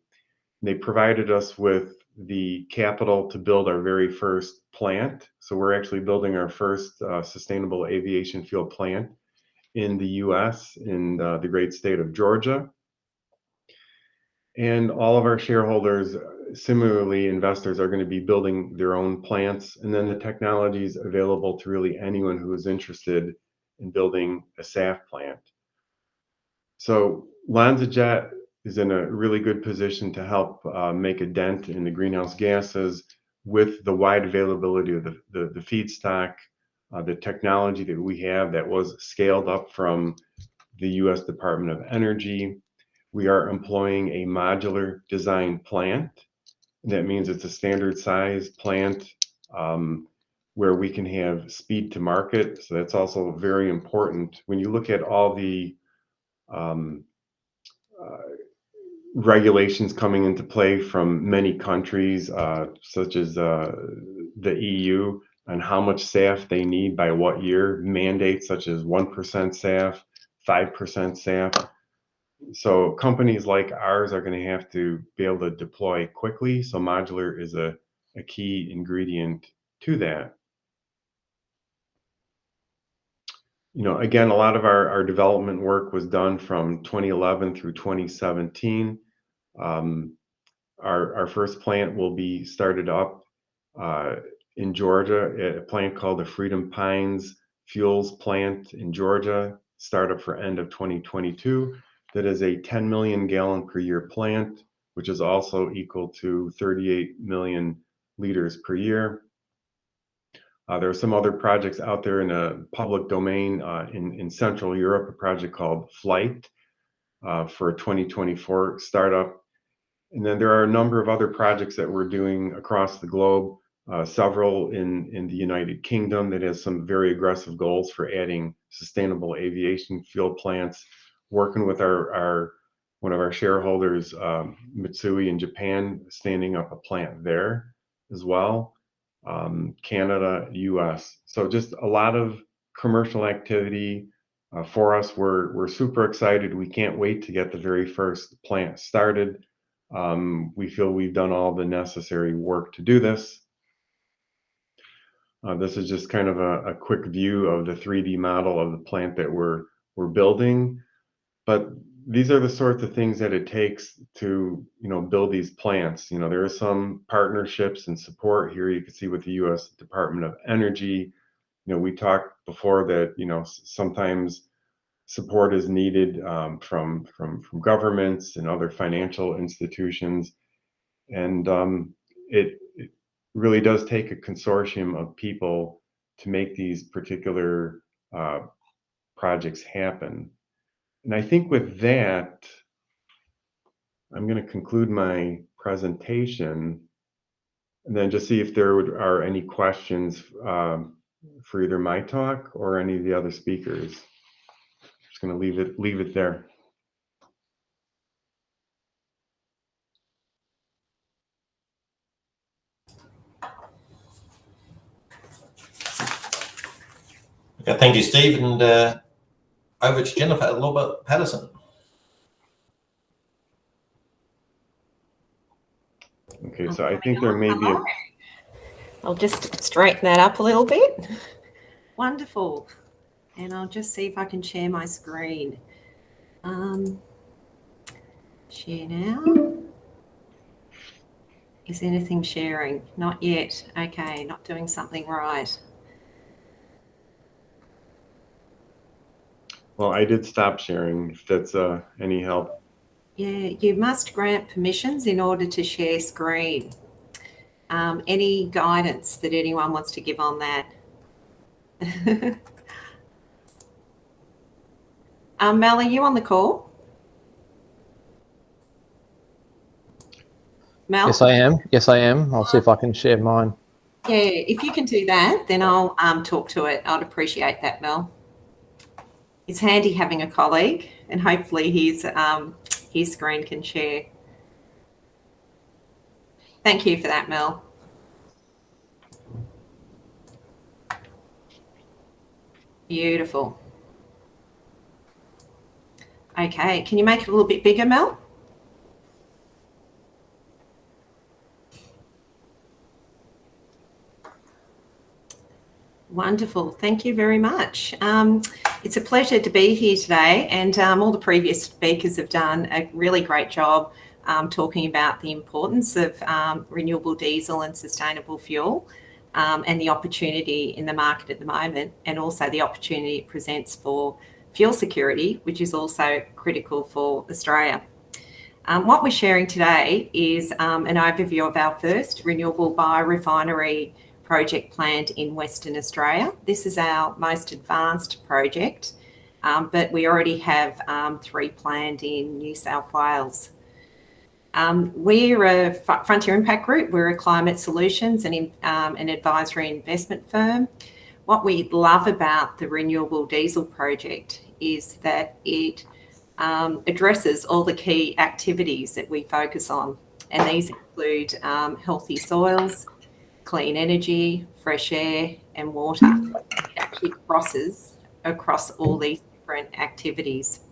They provided us with the capital to build our very first plant. So we're actually building our first sustainable aviation fuel plant in the US, in the great state of Georgia. And all of our shareholders, similarly, investors, are going to be building their own plants. And then the technology is available to really anyone who is interested in building a SAF plant. So Lanzajet is in a really good position to help make a dent in the greenhouse gases with the wide availability of the feedstock, the technology that we have that was scaled up from the US Department of Energy. We are employing a modular design plant. That means it's a standard size plant where we can have speed to market. So that's also very important. When you look at all the regulations coming into play from many countries, such as the EU, on how much SAF they need by what year, mandates such as 1% SAF, 5% SAF. So companies like ours are going to have to be able to deploy quickly. So modular is a key ingredient to that. Again, a lot of our development work was done from 2011 through 2017. Our first plant will be started up in Georgia at a plant called the Freedom Pines Fuels Plant in Georgia, startup for end of 2022. That is a 10 million gallon per year plant, which is also equal to 38 million liters per year. There are some other projects out there in a public domain in Central Europe, a project called Flight for a 2024 startup. And then there are a number of other projects that we're doing across the globe, several in the United Kingdom that has some very aggressive goals for adding sustainable aviation fuel plants, working with one of our shareholders, Mitsui in Japan, standing up a plant there as well. Canada, US. So just a lot of commercial activity for us. We're super excited. We can't wait to get the very first plant started. We feel we've done all the necessary work to do this. This is just kind of a quick view of the 3D model of the plant that we're we're building. But these are the sorts of things that it takes to, build these plants. There are some partnerships and support here. You can see with the U.S. Department of Energy. We talked before that, sometimes support is needed from governments and other financial institutions. And it really does take a consortium of people to make these particular projects happen. And I think with that, I'm going to conclude my presentation and then just see if there are any questions for either my talk or any of the other speakers. Just going to leave it there. Okay, thank you, Steve, and over to Jennifer at Lauber-Patterson. Okay, so I think there may be a... I'll just straighten that up a little bit. Wonderful. And I'll just see if I can share my screen. Share now. Is anything sharing? Not yet. Okay, not doing something right. Well, I did stop sharing, if that's any help. Yeah, you must grant permissions in order to share screen. Any guidance that anyone wants to give on that? Mel, are you on the call? Mel? Yes, I am. Yes, I am. I'll see if I can share mine. Yeah, if you can do that, then I'll talk to it. I'd appreciate that, Mel. It's handy having a colleague, and hopefully his screen can share. Thank you for that, Mel. Beautiful. Okay, can you make it a little bit bigger, Mel? Wonderful. Thank you very much. It's a pleasure to be here today, and all the previous speakers have done a really great job talking about the importance of renewable diesel and sustainable fuel and the opportunity in the market at the moment, and also the opportunity it presents for fuel security, which is also critical for Australia. What we're sharing today is an overview of our first renewable biorefinery project planned in Western Australia. This is our most advanced project, but we already have 3 planned in New South Wales. We're a Frontier Impact Group. We're a climate solutions and an advisory investment firm. What we love about the renewable diesel project is that it addresses all the key activities that we focus on, and these include healthy soils, clean energy, fresh air and water. It actually crosses across all these different activities.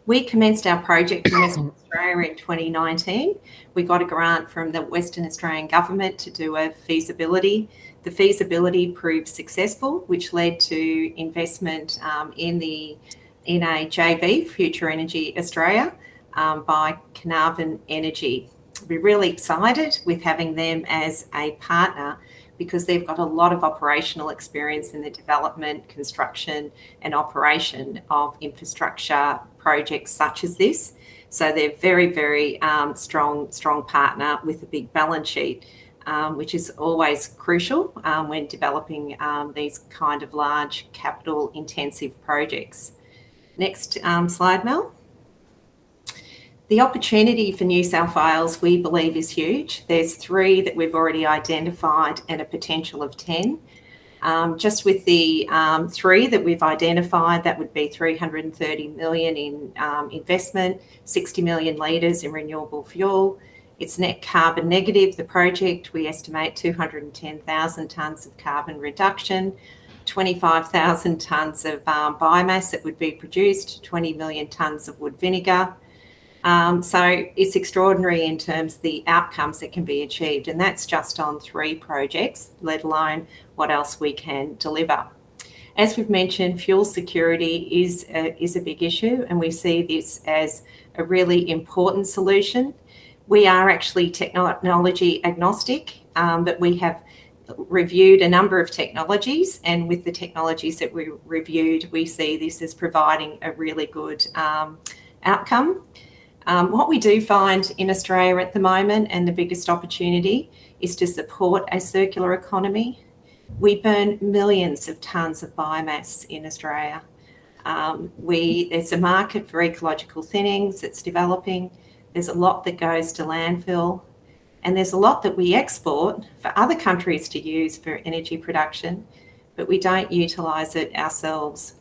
We commenced our project in Western Australia in 2019. We got a grant from the Western Australian Government to do a feasibility. The feasibility proved successful, which led to investment in a JV, Future Energy Australia, by Carnarvon Energy. We're really excited with having them as a partner because they've got a lot of operational experience in the development, construction and operation of infrastructure projects such as this. So they're very, very strong partner with a big balance sheet, which is always crucial when developing these kind of large capital intensive projects. Next slide, Mel. The opportunity for New South Wales, we believe, is huge. There's 3 that we've already identified and a potential of 10. Just with the 3 that we've identified, that would be 330 million in investment, 60 million litres in renewable fuel. It's net carbon negative, the project. We estimate 210,000 tonnes of carbon reduction, 25,000 tonnes of biomass that would be produced, 20 million tonnes of wood vinegar. So it's extraordinary in terms of the outcomes that can be achieved, and that's just on 3 projects, let alone what else we can deliver. As we've mentioned, fuel security is a big issue, and we see this as a really important solution. We are actually technology agnostic, but we have reviewed a number of technologies, and with the technologies that we reviewed, we see this as providing a really good outcome. What we do find in Australia at the moment, and the biggest opportunity, is to support a circular economy. We burn millions of tonnes of biomass in Australia. There's a market for ecological thinnings that's developing. There's a lot that goes to landfill, and there's a lot that we export for other countries to use for energy production, but we don't utilise it ourselves.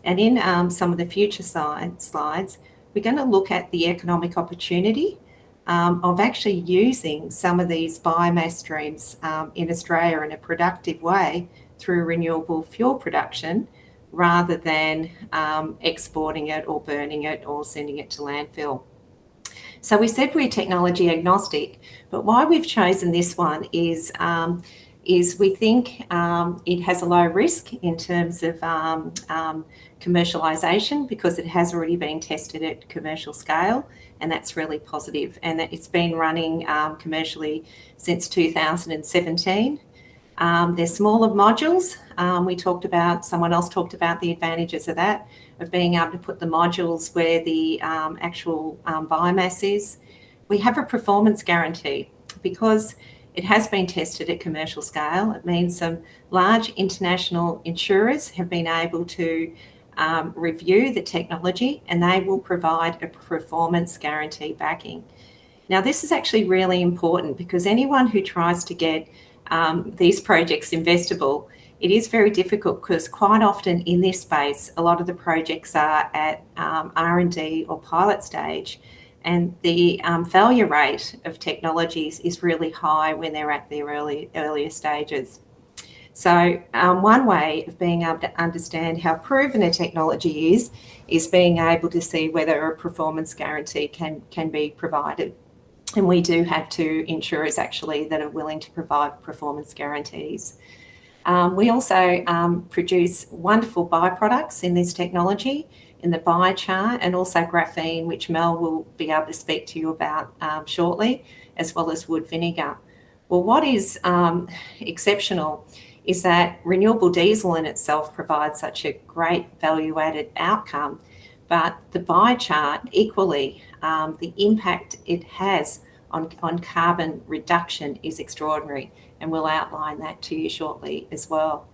And in some of the future slides, we're going to look at the economic opportunity of actually using some of these biomass streams in Australia in a productive way through renewable fuel production, rather than exporting it or burning it or sending it to landfill. So we said we're technology agnostic, but why we've chosen this one is we think it has a low risk in terms of commercialisation, because it has already been tested at commercial scale, and that's really positive. And that it's been running commercially since 2017. They're smaller modules. Someone else talked about the advantages of that, of being able to put the modules where the actual biomass is. We have a performance guarantee because it has been tested at commercial scale. It means some large international insurers have been able to review the technology, and they will provide a performance guarantee backing. Now, this is actually really important, because anyone who tries to get these projects investable, it is very difficult, because quite often in this space, a lot of the projects are at R&D or pilot stage, and the failure rate of technologies is really high when they're at their earlier stages. So one way of being able to understand how proven a technology is being able to see whether a performance guarantee can be provided. And we do have two insurers actually that are willing to provide performance guarantees. We also produce wonderful byproducts in this technology, in the biochar, and also graphene, which Mel will be able to speak to you about shortly, as well as wood vinegar. Well, what is exceptional is that renewable diesel in itself provides such a great value-added outcome, but the biochar equally, the impact it has on carbon reduction is extraordinary, and we'll outline that to you shortly as well.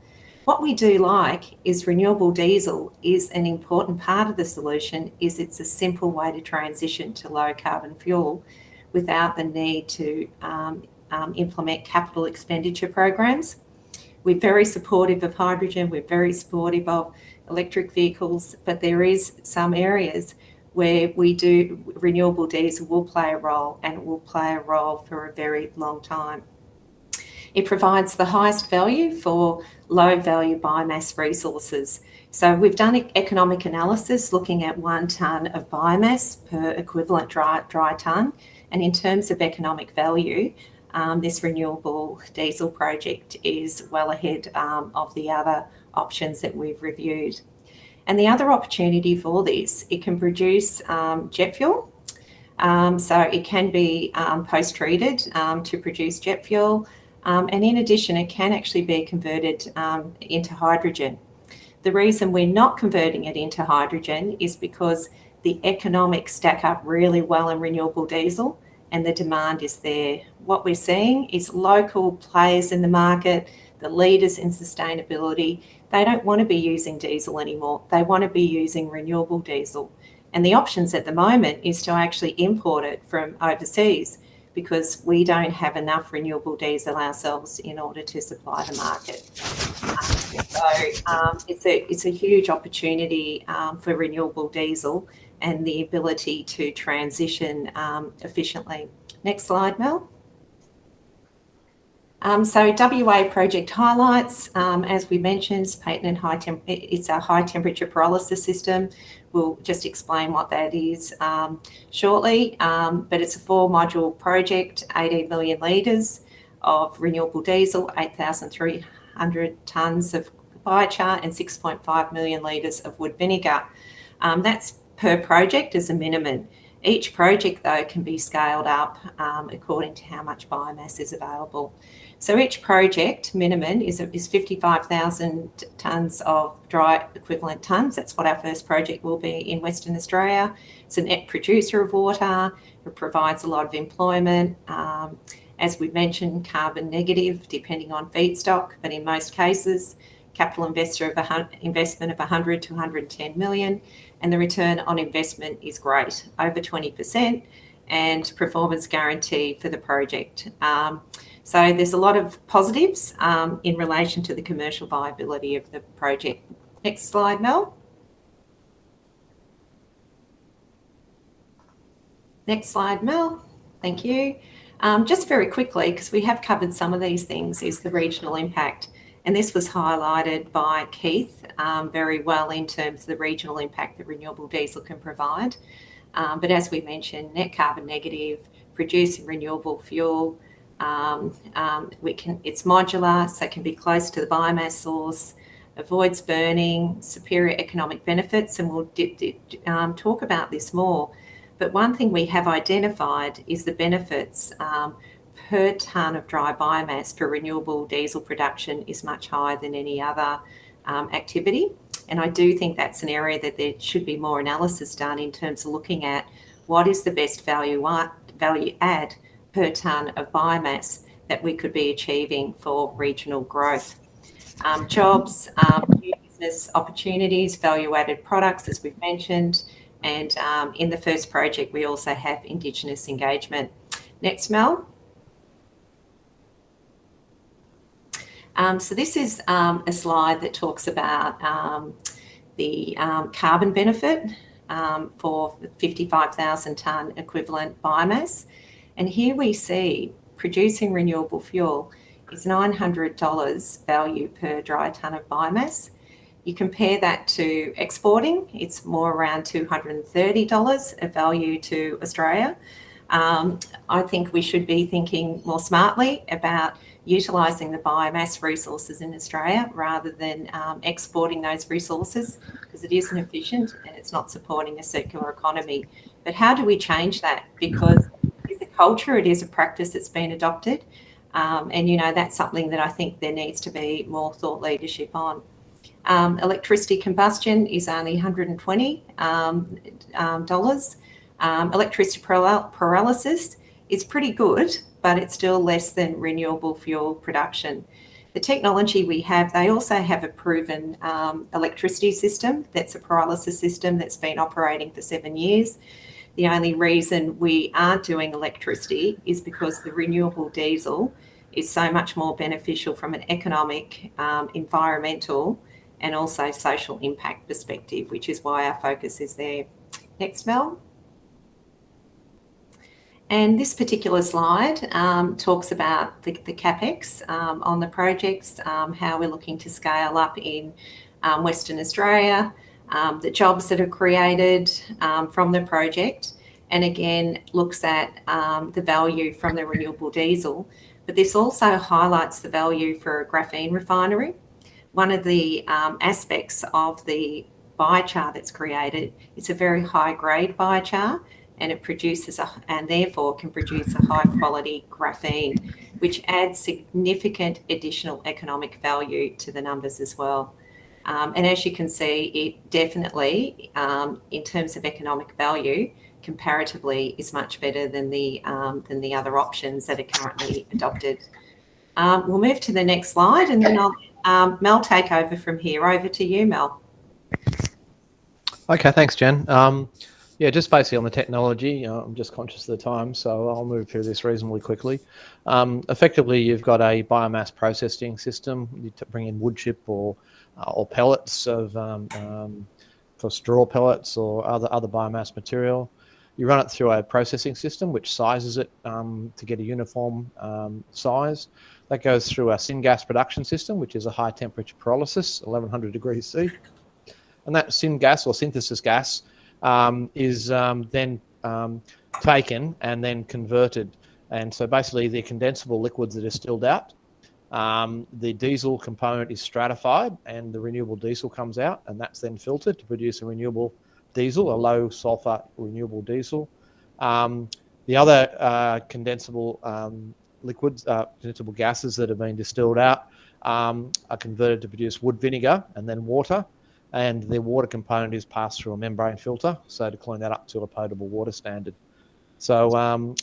What we do like is renewable diesel is an important part of the solution, is it's a simple way to transition to low carbon fuel without the need to implement capital expenditure programs. We're very supportive of hydrogen, we're very supportive of electric vehicles, but there is some areas where renewable diesel will play a role, and it will play a role for a very long time. It provides the highest value for low value biomass resources. So we've done economic analysis looking at 1 tonne of biomass per equivalent dry tonne, and in terms of economic value, this renewable diesel project is well ahead of the other options that we've reviewed. And the other opportunity for this, it can produce jet fuel. So it can be post-treated to produce jet fuel. And in addition, it can actually be converted into hydrogen. The reason we're not converting it into hydrogen is because the economics stack up really well in renewable diesel, and the demand is there. What we're seeing is local players in the market, the leaders in sustainability, they don't want to be using diesel anymore. They want to be using renewable diesel. And the options at the moment is to actually import it from overseas, because we don't have enough renewable diesel ourselves in order to supply the market. So it's a huge opportunity for renewable diesel and the ability to transition efficiently. Next slide, Mel. So WA project highlights, as we mentioned, it's patent and it's a high temperature pyrolysis system. We'll just explain what that is shortly, but it's a 4-module project, 18 million litres of renewable diesel, 8,300 tonnes of biochar and 6.5 million litres of wood vinegar. That's per project as a minimum. Each project, though, can be scaled up according to how much biomass is available. So each project minimum is 55,000 tonnes of dry equivalent tonnes. That's what our first project will be in Western Australia. It's a net producer of water. It provides a lot of employment. As we mentioned, carbon negative depending on feedstock, but in most cases, capital investment of 100 to 110 million, and the return on investment is great, over 20%, and performance guarantee for the project. So there's a lot of positives in relation to the commercial viability of the project. Next slide, Mel. Next slide, Mel. Thank you. Just very quickly, because we have covered some of these things, is the regional impact. And this was highlighted by Keith very well in terms of the regional impact that renewable diesel can provide. But as we mentioned, net carbon negative, producing renewable fuel, it's modular, so it can be close to the biomass source, avoids burning, superior economic benefits, and we'll talk about this more. But one thing we have identified is the benefits per tonne of dry biomass for renewable diesel production is much higher than any other activity. And I do think that's an area that there should be more analysis done in terms of looking at what is the best value add per tonne of biomass that we could be achieving for regional growth. Jobs, new business opportunities, value-added products, as we've mentioned, and in the first project, we also have Indigenous engagement. Next, Mel. So this is a slide that talks about the carbon benefit for 55,000 tonne equivalent biomass. And here we see producing renewable fuel is $900 value per dry tonne of biomass. You compare that to exporting, it's more around $230 of value to Australia. I think we should be thinking more smartly about utilising the biomass resources in Australia rather than exporting those resources, because it isn't efficient and it's not supporting a circular economy. But how do we change that? Because it's a culture, it is a practice that's been adopted. And, you know, that's something that I think there needs to be more thought leadership on. Electricity combustion is only $120. Electricity pyrolysis is pretty good, but it's still less than renewable fuel production. The technology we have, they also have a proven electricity system. That's a pyrolysis system that's been operating for 7 years. The only reason we aren't doing electricity is because the renewable diesel is so much more beneficial from an economic, environmental, and also social impact perspective, which is why our focus is there. Next, Mel. And this particular slide talks about the CapEx on the projects, how we're looking to scale up in Western Australia, the jobs that are created from the project, and again looks at the value from the renewable diesel. But this also highlights the value for a graphene refinery. One of the aspects of the biochar that's created, it's a very high grade biochar, and it produces and therefore can produce a high quality graphene, which adds significant additional economic value to the numbers as well. And as you can see, it definitely, in terms of economic value, comparatively is much better than the other options that are currently adopted. We'll move to the next slide, and then I'll Mel take over from here. Over to you, Mel. Okay, thanks, Jen. Yeah, just basically on the technology, I'm just conscious of the time, so I'll move through this reasonably quickly. Effectively, you've got a biomass processing system. You bring in wood chip or pellets for straw pellets or other biomass material. You run it through a processing system which sizes it to get a uniform size. That goes through a syngas production system, which is a high temperature pyrolysis, 1100 degrees C. And that syngas or synthesis gas is then taken and then converted. And so basically the condensable liquids that are distilled out The diesel component is stratified and the renewable diesel comes out, and that's then filtered to produce a renewable diesel, a low sulfur renewable diesel. The other condensable liquids, condensable gases that have been distilled out are converted to produce wood vinegar and then water, and the water component is passed through a membrane filter, so to clean that up to a potable water standard. So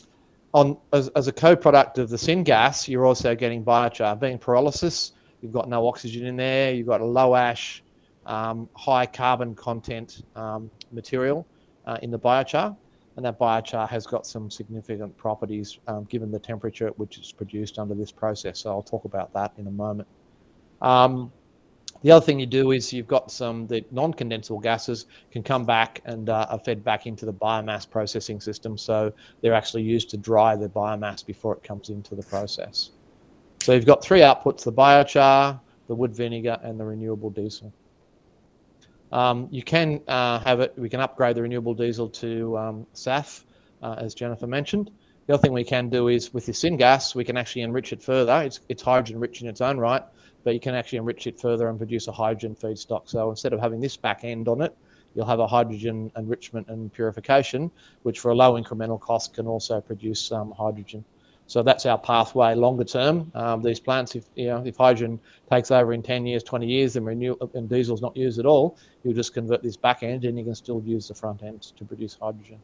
as a co-product of the syngas, you're also getting biochar. Being pyrolysis, you've got no oxygen in there, you've got a low ash, high carbon content material in the biochar, and that biochar has got some significant properties given the temperature at which it's produced under this process. So I'll talk about that in a moment. The other thing you do is you've got the non-condensable gases can come back and are fed back into the biomass processing system. So they're actually used to dry the biomass before it comes into the process. So you've got three outputs: the biochar, the wood vinegar, and the renewable diesel. You can we can upgrade the renewable diesel to SAF, as Jennifer mentioned. The other thing we can do is with the syngas, we can actually enrich it further. It's hydrogen rich in its own right, but you can actually enrich it further and produce a hydrogen feedstock. So instead of having this back end on it, you'll have a hydrogen enrichment and purification, which for a low incremental cost can also produce hydrogen. So that's our pathway longer term. These plants, if hydrogen takes over in 10 years, 20 years, and diesel's not used at all, you'll just convert this back end and you can still use the front end to produce hydrogen.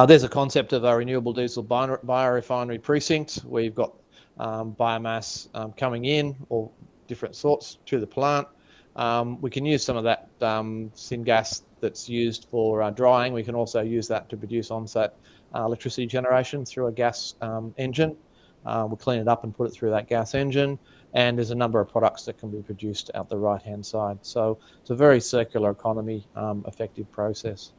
There's a concept of a renewable diesel biorefinery precinct where you've got biomass coming in, or different sorts, to the plant. We can use some of that syngas that's used for drying. We can also use that to produce on-site electricity generation through a gas engine. We'll clean it up and put it through that gas engine. And there's a number of products that can be produced out the right-hand side. So it's a very circular economy, effective process.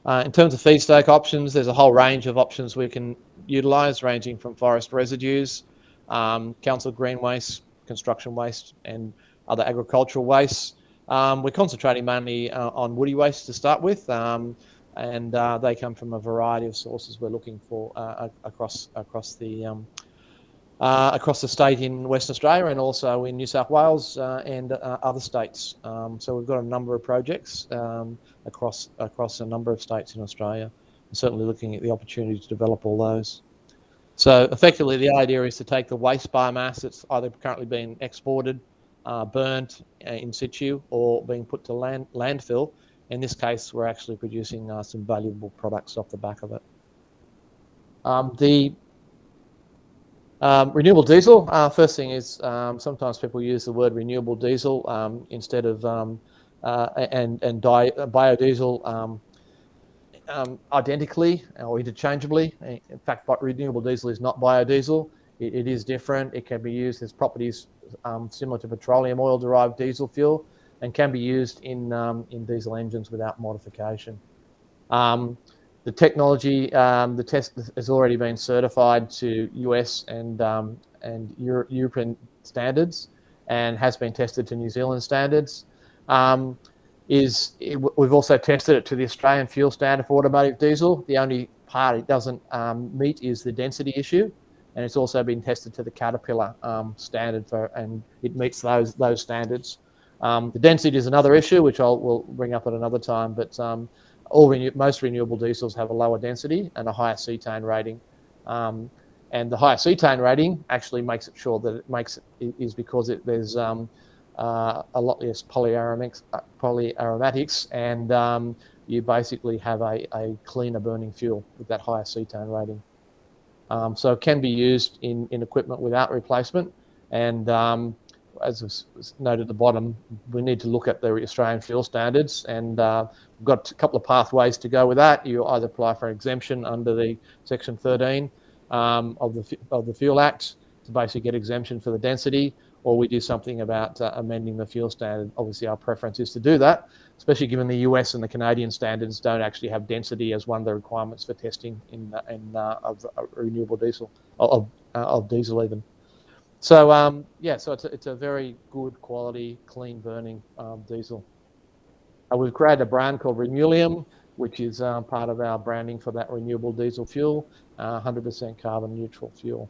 In terms of feedstock options, there's a whole range of options we can utilise, ranging from forest residues, council green waste, construction waste, and other agricultural wastes. We're concentrating mainly on woody waste to start with, and they come from a variety of sources we're looking for across the state in Western Australia, and also in New South Wales and other states. So we've got a number of projects across a number of states in Australia, and certainly looking at the opportunity to develop all those. So effectively, the idea is to take the waste biomass that's either currently being exported, burnt in situ, or being put to landfill. In this case, we're actually producing some valuable products off the back of it. Renewable diesel, first thing is sometimes people use the word renewable diesel instead of biodiesel identically or interchangeably. In fact, renewable diesel is not biodiesel. It is different. It can be used as properties similar to petroleum oil derived diesel fuel, and can be used in diesel engines without modification. The technology, the test has already been certified to US and European standards, and has been tested to New Zealand standards. We've also tested it to the Australian fuel standard for automotive diesel. The only part it doesn't meet is the density issue, and it's also been tested to the Caterpillar standard and it meets those standards. The density is another issue, which we'll bring up at another time, but most renewable diesels have a lower density and a higher cetane rating. And the higher cetane rating actually makes it sure that is because there's a lot less polyaromatics, and you basically have a cleaner burning fuel with that higher cetane rating. So it can be used in equipment without replacement, and as was noted at the bottom, we need to look at the Australian fuel standards, and we've got a couple of pathways to go with that. You either apply for exemption under the Section 13 of the Fuel Act to basically get exemption for the density, or we do something about amending the fuel standard. Obviously, our preference is to do that, especially given the US and the Canadian standards don't actually have density as one of the requirements for testing of renewable diesel, of diesel even. So so it's a very good quality, clean burning diesel. We've created a brand called Remulium, which is part of our branding for that renewable diesel fuel, 100% carbon neutral fuel.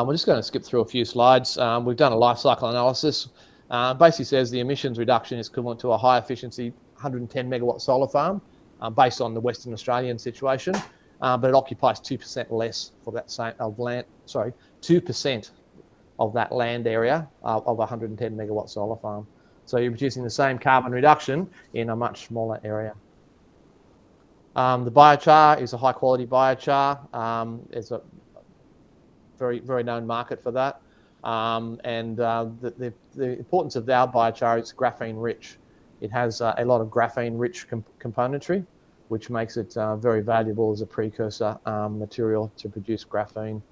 We're just going to skip through a few slides. We've done a life cycle analysis. Basically says the emissions reduction is equivalent to a high efficiency 110 megawatt solar farm based on the Western Australian situation, but it occupies 2% less for that same of land. Sorry, 2% of that land area of 110 megawatt solar farm. So you're producing the same carbon reduction in a much smaller area. The biochar is a high quality biochar. There's a very known market for that. The importance of our biochar is graphene rich. It has a lot of graphene rich componentry, which makes it very valuable as a precursor material to produce graphene.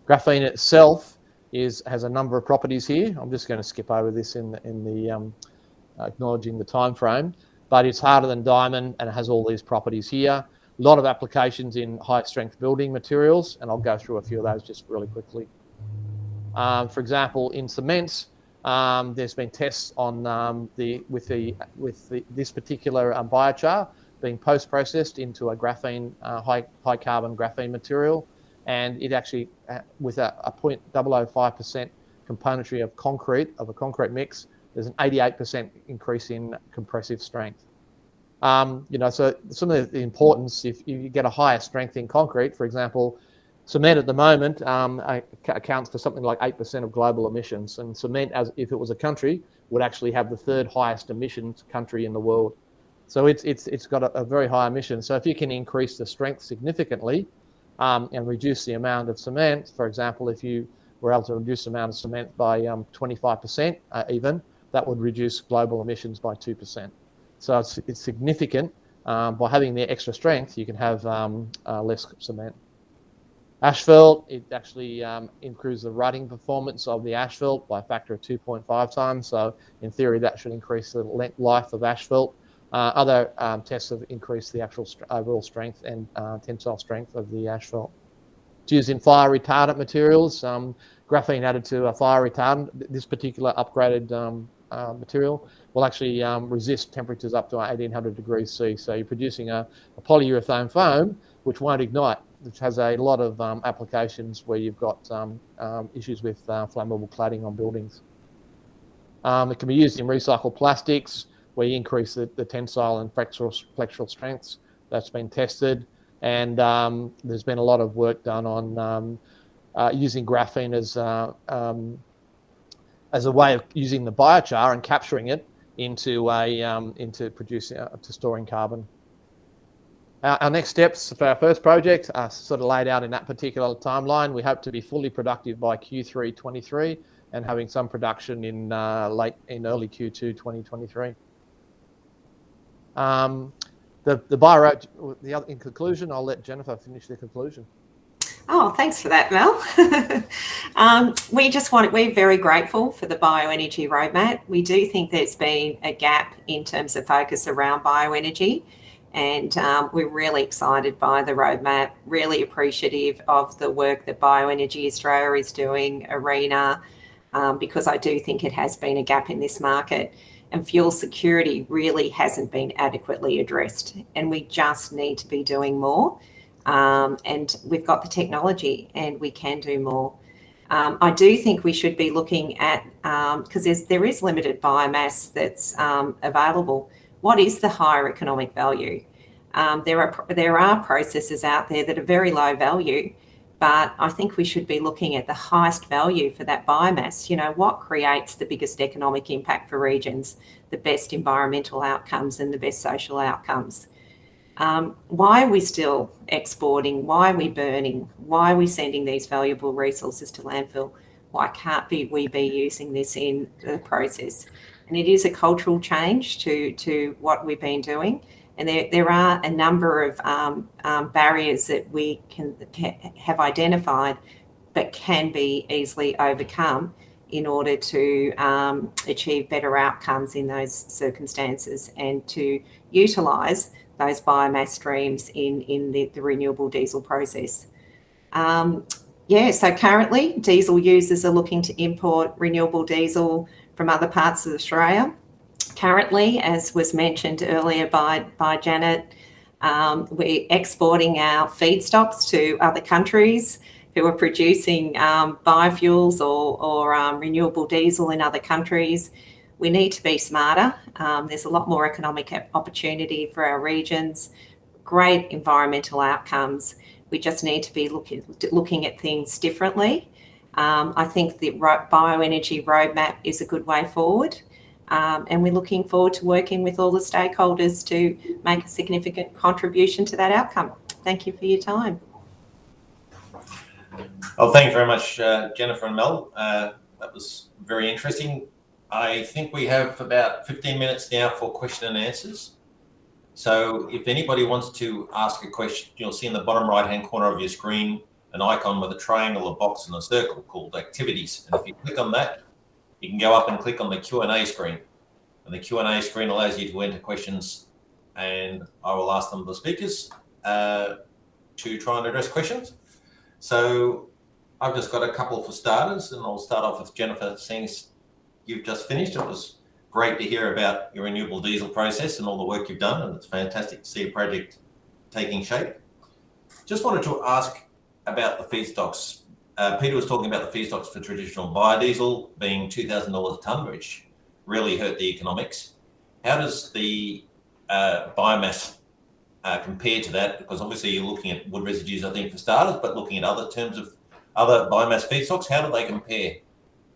Graphene itself has a number of properties here. I'm just going to skip over this in the acknowledging the time frame, but it's harder than diamond and it has all these properties here. A lot of applications in high strength building materials, and I'll go through a few of those just really quickly. For example, in cements, there's been tests on this particular biochar being post-processed into a graphene, high carbon graphene material, and it actually, with a 0.005% componentry of a concrete mix, there's an 88% increase in compressive strength. So some of the importance, if you get a higher strength in concrete, for example, cement at the moment accounts for something like 8% of global emissions, and cement, as if it was a country, would actually have the third highest emissions country in the world. So it's got a very high emission. So if you can increase the strength significantly and reduce the amount of cement, for example, if you were able to reduce the amount of cement by 25% even, that would reduce global emissions by 2%. So it's significant. By having the extra strength, you can have less cement. Asphalt, it actually improves the rutting performance of the asphalt by a factor of 2.5 times. So in theory, that should increase the life of asphalt. Other tests have increased the actual overall strength and tensile strength of the asphalt. It's used in fire retardant materials. Graphene added to a fire retardant, this particular upgraded material will actually resist temperatures up to 1800 degrees C. So you're producing a polyurethane foam which won't ignite, which has a lot of applications where you've got issues with flammable cladding on buildings. It can be used in recycled plastics, where you increase the tensile and flexural strengths. That's been tested, and there's been a lot of work done on using graphene as a way of using the biochar and capturing it into producing to storing carbon. Our next steps for our first project are sort of laid out in that particular timeline. We hope to be fully productive by Q3 23 and having some production in early Q2 2023. In conclusion, I'll let Jennifer finish the conclusion. Oh, thanks for that, Mel. We're very grateful for the bioenergy roadmap. We do think there's been a gap in terms of focus around bioenergy, and we're really excited by the roadmap, really appreciative of the work that Bioenergy Australia is doing, ARENA, because I do think it has been a gap in this market. And fuel security really hasn't been adequately addressed, and we just need to be doing more. And we've got the technology and we can do more. I do think we should be looking at, because there is limited biomass that's available, what is the higher economic value? There are processes out there that are very low value, but I think we should be looking at the highest value for that biomass. What creates the biggest economic impact for regions, the best environmental outcomes and the best social outcomes. Why are we still exporting? Why are we burning? Why are we sending these valuable resources to landfill? Why can't we be using this in the process? And it is a cultural change to what we've been doing. And there are a number of barriers that we have identified but can be easily overcome in order to achieve better outcomes in those circumstances and to utilise those biomass streams in the renewable diesel process. So currently diesel users are looking to import renewable diesel from other parts of Australia. Currently, as was mentioned earlier by Janet, we're exporting our feedstocks to other countries. who are producing biofuels or renewable diesel in other countries. We need to be smarter. There's a lot more economic opportunity for our regions, great environmental outcomes. We just need to be looking at things differently. I think the bioenergy roadmap is a good way forward. And we're looking forward to working with all the stakeholders to make a significant contribution to that outcome. Thank you for your time. Well, thank you very much, Jennifer and Mel. That was very interesting. I think we have about 15 minutes now for question and answers. So if anybody wants to ask a question, you'll see in the bottom right-hand corner of your screen an icon with a triangle, a box, and a circle called Activities. And if you click on that, you can go up and click on the Q&A screen. And the Q&A screen allows you to enter questions, and I will ask them to the speakers to try and address questions. So I've just got a couple for starters, and I'll start off with Jennifer, seeing you've just finished. It was great to hear about your renewable diesel process and all the work you've done, and it's fantastic to see a project taking shape. Just wanted to ask about the feedstocks. Peter was talking about the feedstocks for traditional biodiesel being $2,000 a tonne, which really hurt the economics. How does the biomass compare to that? Because obviously you're looking at wood residues, I think, for starters, but looking at other terms of other biomass feedstocks, how do they compare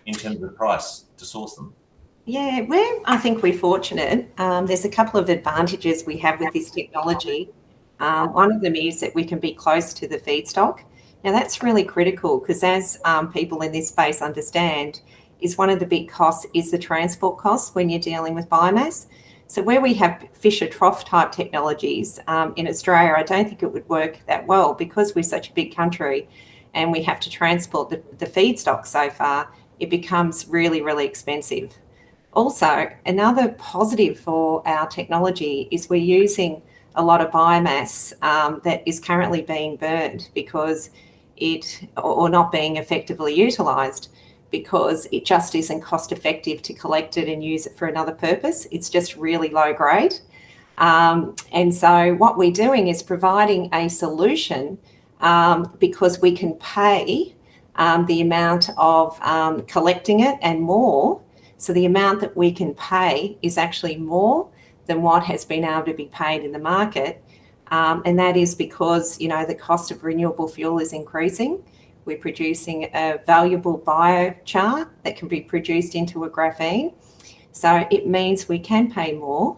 in terms of price to source them? Yeah, I think we're fortunate. There's a couple of advantages we have with this technology. One of them is that we can be close to the feedstock. Now that's really critical because as people in this space understand, is one of the big costs is the transport costs when you're dealing with biomass. So where we have Fisher trough type technologies in Australia, I don't think it would work that well because we're such a big country and we have to transport the feedstock so far, it becomes really, really expensive. Also, another positive for our technology is we're using a lot of biomass that is currently being burned because or not being effectively utilised because it just isn't cost effective to collect it and use it for another purpose. It's just really low grade. And so what we're doing is providing a solution because we can pay the amount of collecting it and more. So the amount that we can pay is actually more than what has been able to be paid in the market. And that is because, you know, the cost of renewable fuel is increasing. We're producing a valuable biochar that can be produced into a graphene. So it means we can pay more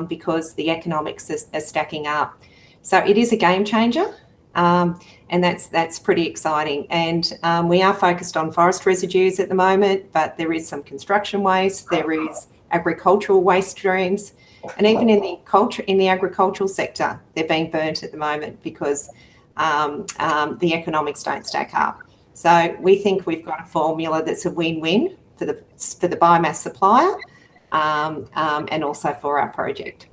because the economics are stacking up. So it is a game changer. And that's pretty exciting. And we are focused on forest residues at the moment, but there is some construction waste, there is agricultural waste streams, and even in the agricultural sector, they're being burnt at the moment because the economics don't stack up. So we think we've got a formula that's a win-win for the biomass supplier and also for our project.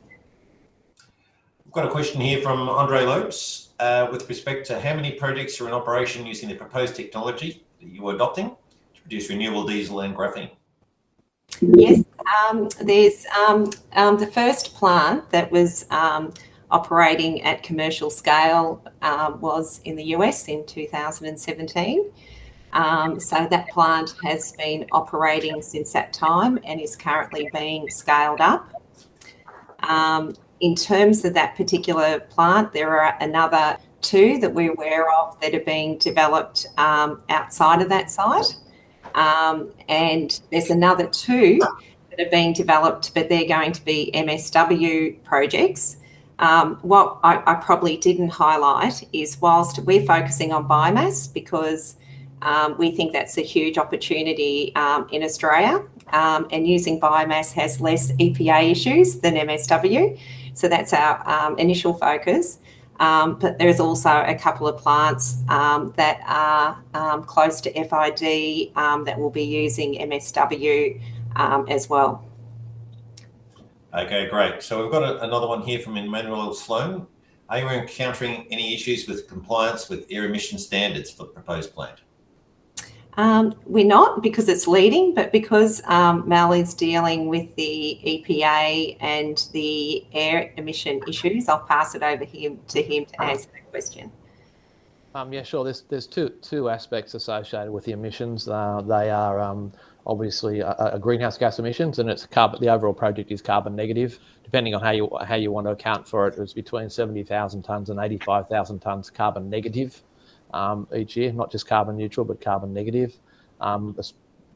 I've got a question here from Andre Lopes with respect to how many projects are in operation using the proposed technology that you are adopting to produce renewable diesel and graphene? Yes, there's the first plant that was operating at commercial scale was in the US in 2017. So that plant has been operating since that time and is currently being scaled up. In terms of that particular plant, there are another 2 that we're aware of that are being developed outside of that site. And there's another 2 that are being developed, but they're going to be MSW projects. What I probably didn't highlight is whilst we're focusing on biomass because we think that's a huge opportunity in Australia, and using biomass has less EPA issues than MSW. So that's our initial focus. But there's also a couple of plants that are close to FID that will be using MSW as well. Okay, great. So we've got another one here from Emmanuel Sloan. Are you encountering any issues with compliance with air emission standards for the proposed plant? We're not because it's leading, but because Mel is dealing with the EPA and the air emission issues, I'll pass it over to him to answer that question. Yeah, sure. There's two aspects associated with the emissions. They are obviously a greenhouse gas emissions, and it's carbon. The overall project is carbon negative. Depending on how you want to account for it, it's between 70,000 tonnes and 85,000 tonnes carbon negative each year. Not just carbon neutral, but carbon negative.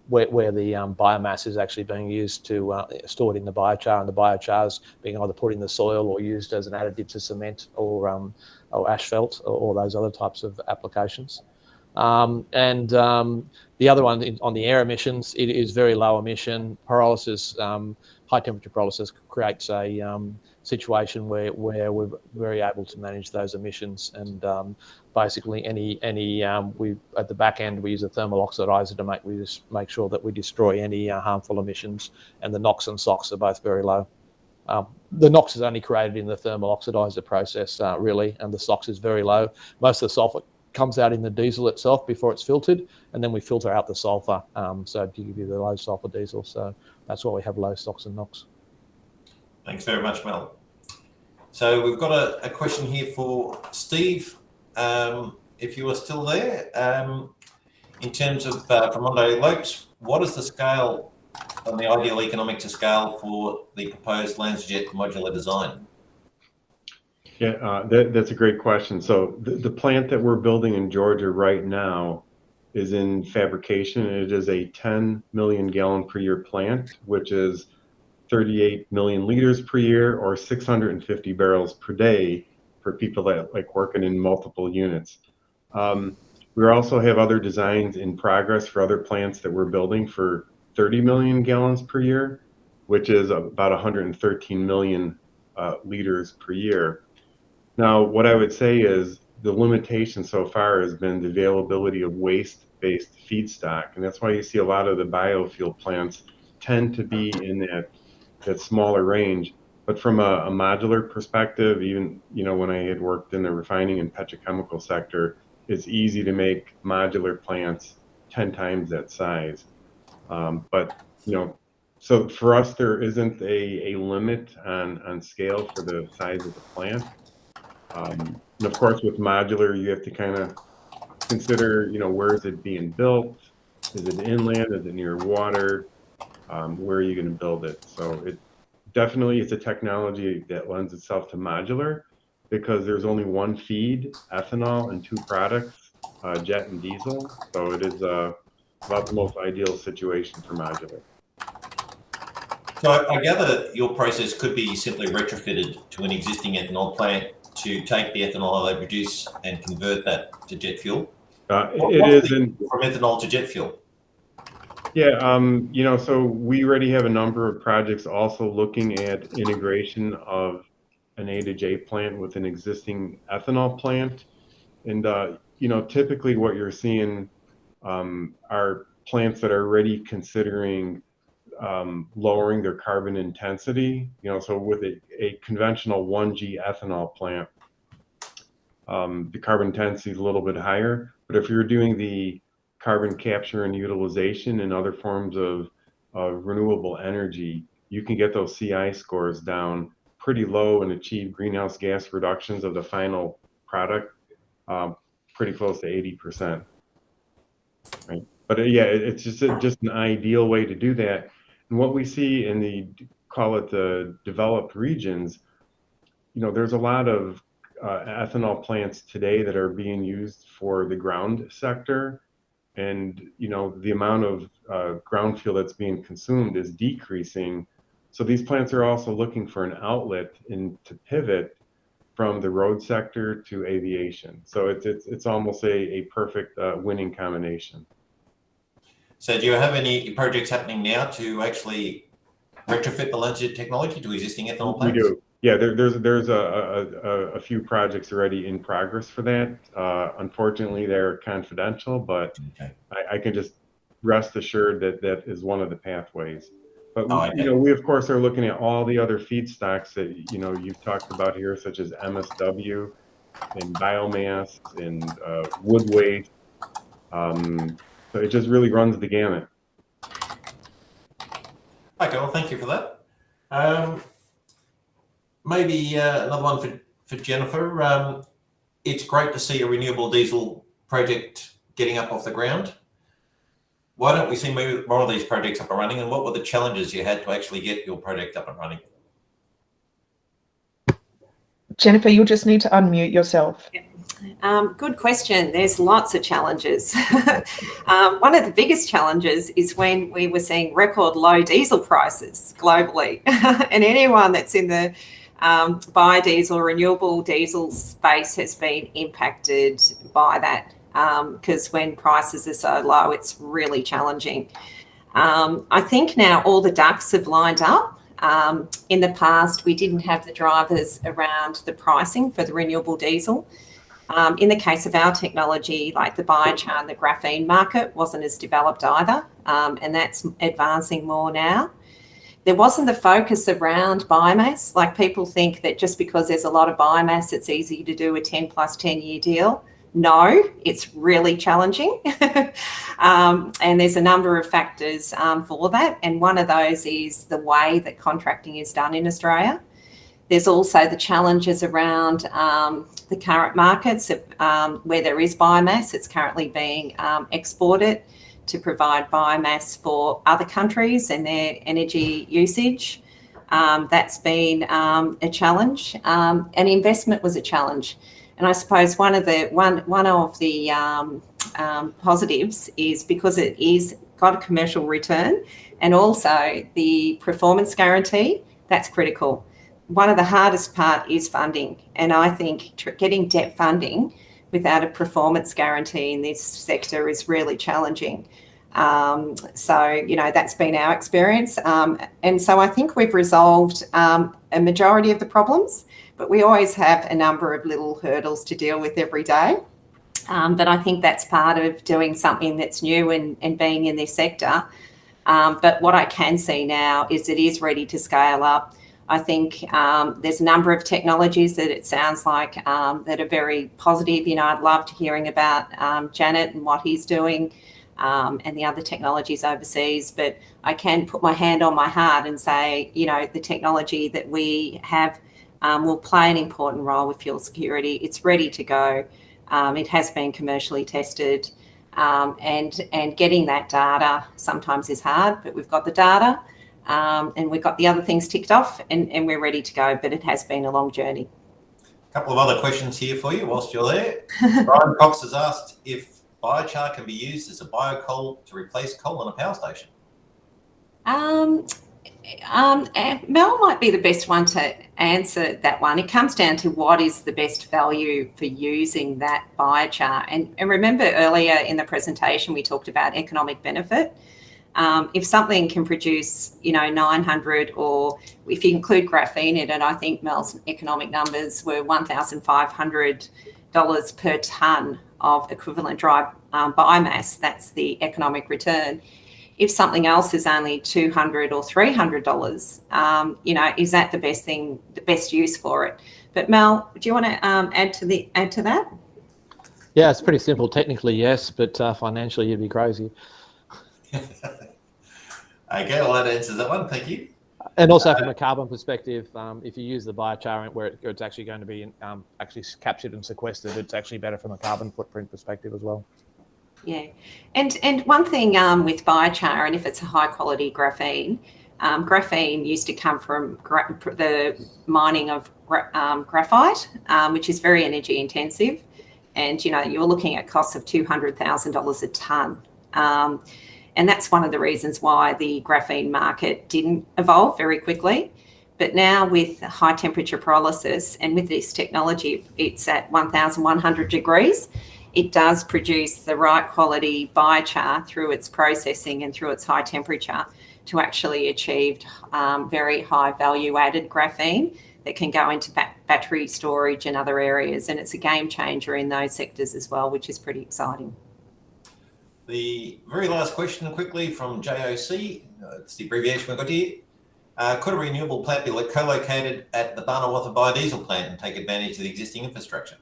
Where the biomass is actually being used to stored in the biochar, and the biochars being either put in the soil or used as an additive to cement or asphalt or those other types of applications. The other one on the air emissions, it is very low emission. Pyrolysis, high temperature pyrolysis creates a situation where we're very able to manage those emissions, and basically we at the back end we use a thermal oxidizer to make sure that we destroy any harmful emissions, and the NOx and SOx are both very low. The NOx is only created in the thermal oxidizer process, really, and the SOx is very low. Most of the sulfur comes out in the diesel itself before it's filtered, and then we filter out the sulfur, so to give you the low sulfur diesel. So that's why we have low SOx and NOx. Thanks very much, Mel. So we've got a question here for Steve, if you are still there. In terms of from Mondo Lopes, what is the scale on the ideal economic to scale for the proposed Lanzajet modular design? Yeah, that's a great question. So the plant that we're building in Georgia right now is in fabrication. It is a 10 million gallon per year plant, which is 38 million liters per year, or 650 barrels per day for people that like working in multiple units. We also have other designs in progress for other plants that we're building for 30 million gallons per year, which is about 113 million liters per year. Now, what I would say is the limitation so far has been the availability of waste-based feedstock, and that's why you see a lot of the biofuel plants tend to be in that smaller range. But from a modular perspective, even when I had worked in the refining and petrochemical sector, it's easy to make modular plants 10 times that size. But so for us, there isn't a limit on scale for the size of the plant. And of course, with modular, you have to kind of consider, where is it being built? Is it inland? Is it near water? Where are you going to build it? So it's a technology that lends itself to modular, because there's only one feed, ethanol, and two products, jet and diesel. So it is about the most ideal situation for modular. So I gather your process could be simply retrofitted to an existing ethanol plant to take the ethanol they produce and convert that to jet fuel. From ethanol to jet fuel. Yeah, so we already have a number of projects also looking at integration of an A to J plant with an existing ethanol plant. And, typically what you're seeing are plants that are already considering lowering their carbon intensity. So with a conventional 1G ethanol plant, the carbon intensity is a little bit higher. But if you're doing the carbon capture and utilization and other forms of renewable energy, you can get those CI scores down pretty low and achieve greenhouse gas reductions of the final product pretty close to 80%. Right? But it's just an ideal way to do that. And what we see in the developed regions, there's a lot of ethanol plants today that are being used for the ground sector. And, the amount of ground fuel that's being consumed is decreasing. So these plants are also looking for an outlet to pivot from the road sector to aviation. So it's almost a perfect winning combination. So do you have any projects happening now to actually retrofit the Lanzajet technology to existing ethanol plants? We do. Yeah, there's a few projects already in progress for that. Unfortunately, they're confidential, but okay. I can just rest assured that is one of the pathways. But we of course are looking at all the other feedstocks that you've talked about here, such as MSW and biomass and wood waste. So it just really runs the gamut. Okay, well, thank you for that. Maybe another one for Jennifer. it's great to see a renewable diesel project getting up off the ground. Why don't we see more of these projects up and running, and what were the challenges you had to actually get your project up and running? Jennifer, you'll just need to unmute yourself. Good question. There's lots of challenges. One of the biggest challenges is when we were seeing record low diesel prices globally. And anyone that's in the biodiesel, renewable diesel space has been impacted by that, because when prices are so low, it's really challenging. I think now all the ducks have lined up. In the past, we didn't have the drivers around the pricing for the renewable diesel. In the case of our technology, like the biochar and the graphene market wasn't as developed either, and that's advancing more now. There wasn't the focus around biomass. Like, people think that just because there's a lot of biomass, it's easy to do a 10+10-year deal. No, it's really challenging. And there's a number of factors for that. And one of those is the way that contracting is done in Australia. There's also the challenges around the current markets where there is biomass. It's currently being exported to provide biomass for other countries and their energy usage. That's been a challenge. And investment was a challenge. And I suppose one of the positives is because it is got a commercial return, and also the performance guarantee, that's critical. One of the hardest part is funding, and I think getting debt funding without a performance guarantee in this sector is really challenging. So, you know, that's been our experience. And so I think we've resolved a majority of the problems, but we always have a number of little hurdles to deal with every day. But I think that's part of doing something that's new and being in this sector. But what I can see now is it is ready to scale up. I think there's a number of technologies that it sounds like that are very positive. You know, I'd love to hearing about Janet and what he's doing and the other technologies overseas. But I can put my hand on my heart and say, you know, the technology that we have will play an important role with fuel security. It's ready to go. It has been commercially tested, and getting that data sometimes is hard, but we've got the data. And we've got the other things ticked off, and we're ready to go, but it has been a long journey. A couple of other questions here for you whilst you're there. Brian Cox has asked if biochar can be used as a biocoal to replace coal in a power station. Mel might be the best one to answer that one. It comes down to what is the best value for using that biochar. And remember earlier in the presentation, we talked about economic benefit. If something can produce, you know, 900, or if you include graphene in it, I think Mel's economic numbers were $1,500 per tonne of equivalent dry biomass. That's the economic return. If something else is only $200 or $300, you know, is that the best thing, the best use for it? But Mel, do you want to add to that? Yeah, it's pretty simple. Technically, yes, but financially, you'd be crazy. Okay, well, that answers that one. Thank you. And also from a carbon perspective, if you use the biochar where it's actually going to be actually captured and sequestered, it's actually better from a carbon footprint perspective as well. Yeah, and one thing with biochar, and if it's a high quality graphene, graphene used to come from the mining of graphite, which is very energy intensive, and you know you're looking at costs of $200,000 a tonne. And that's one of the reasons why the graphene market didn't evolve very quickly. But now with high temperature pyrolysis and with this technology, it's at 1,100 degrees. It does produce the right quality biochar through its processing and through its high temperature to actually achieve very high value added graphene that can go into battery storage and other areas. And it's a game changer in those sectors as well, which is pretty exciting. The very last question quickly from JOC, it's the abbreviation we've got here. Could a renewable plant be co-located at the Barnawartha biodiesel plant and take advantage of the existing infrastructure?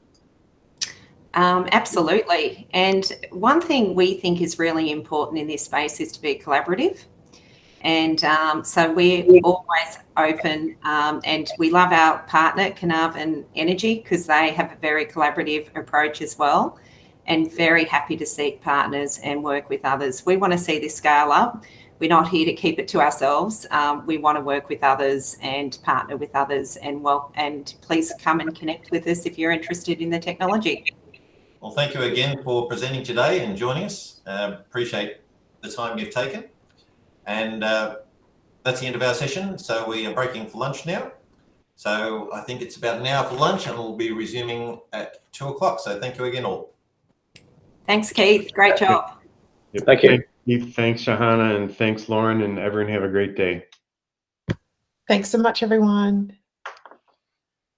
Absolutely. And one thing we think is really important in this space is to be collaborative. And so we're always open, and we love our partner, Carnarvon Energy, because they have a very collaborative approach as well, and very happy to seek partners and work with others. We want to see this scale up. We're not here to keep it to ourselves. We want to work with others and partner with others, and please come and connect with us if you're interested in the technology. Well, thank you again for presenting today and joining us. Appreciate the time you've taken. And that's the end of our session. So we are breaking for lunch now. So I think it's about an hour for lunch, and we'll be resuming at 2 o'clock. So thank you again all. Thanks, Keith. Great job. Yep. Thank you. Thanks, Shahana, and thanks, Lauren, and everyone have a great day. Thanks so much, everyone.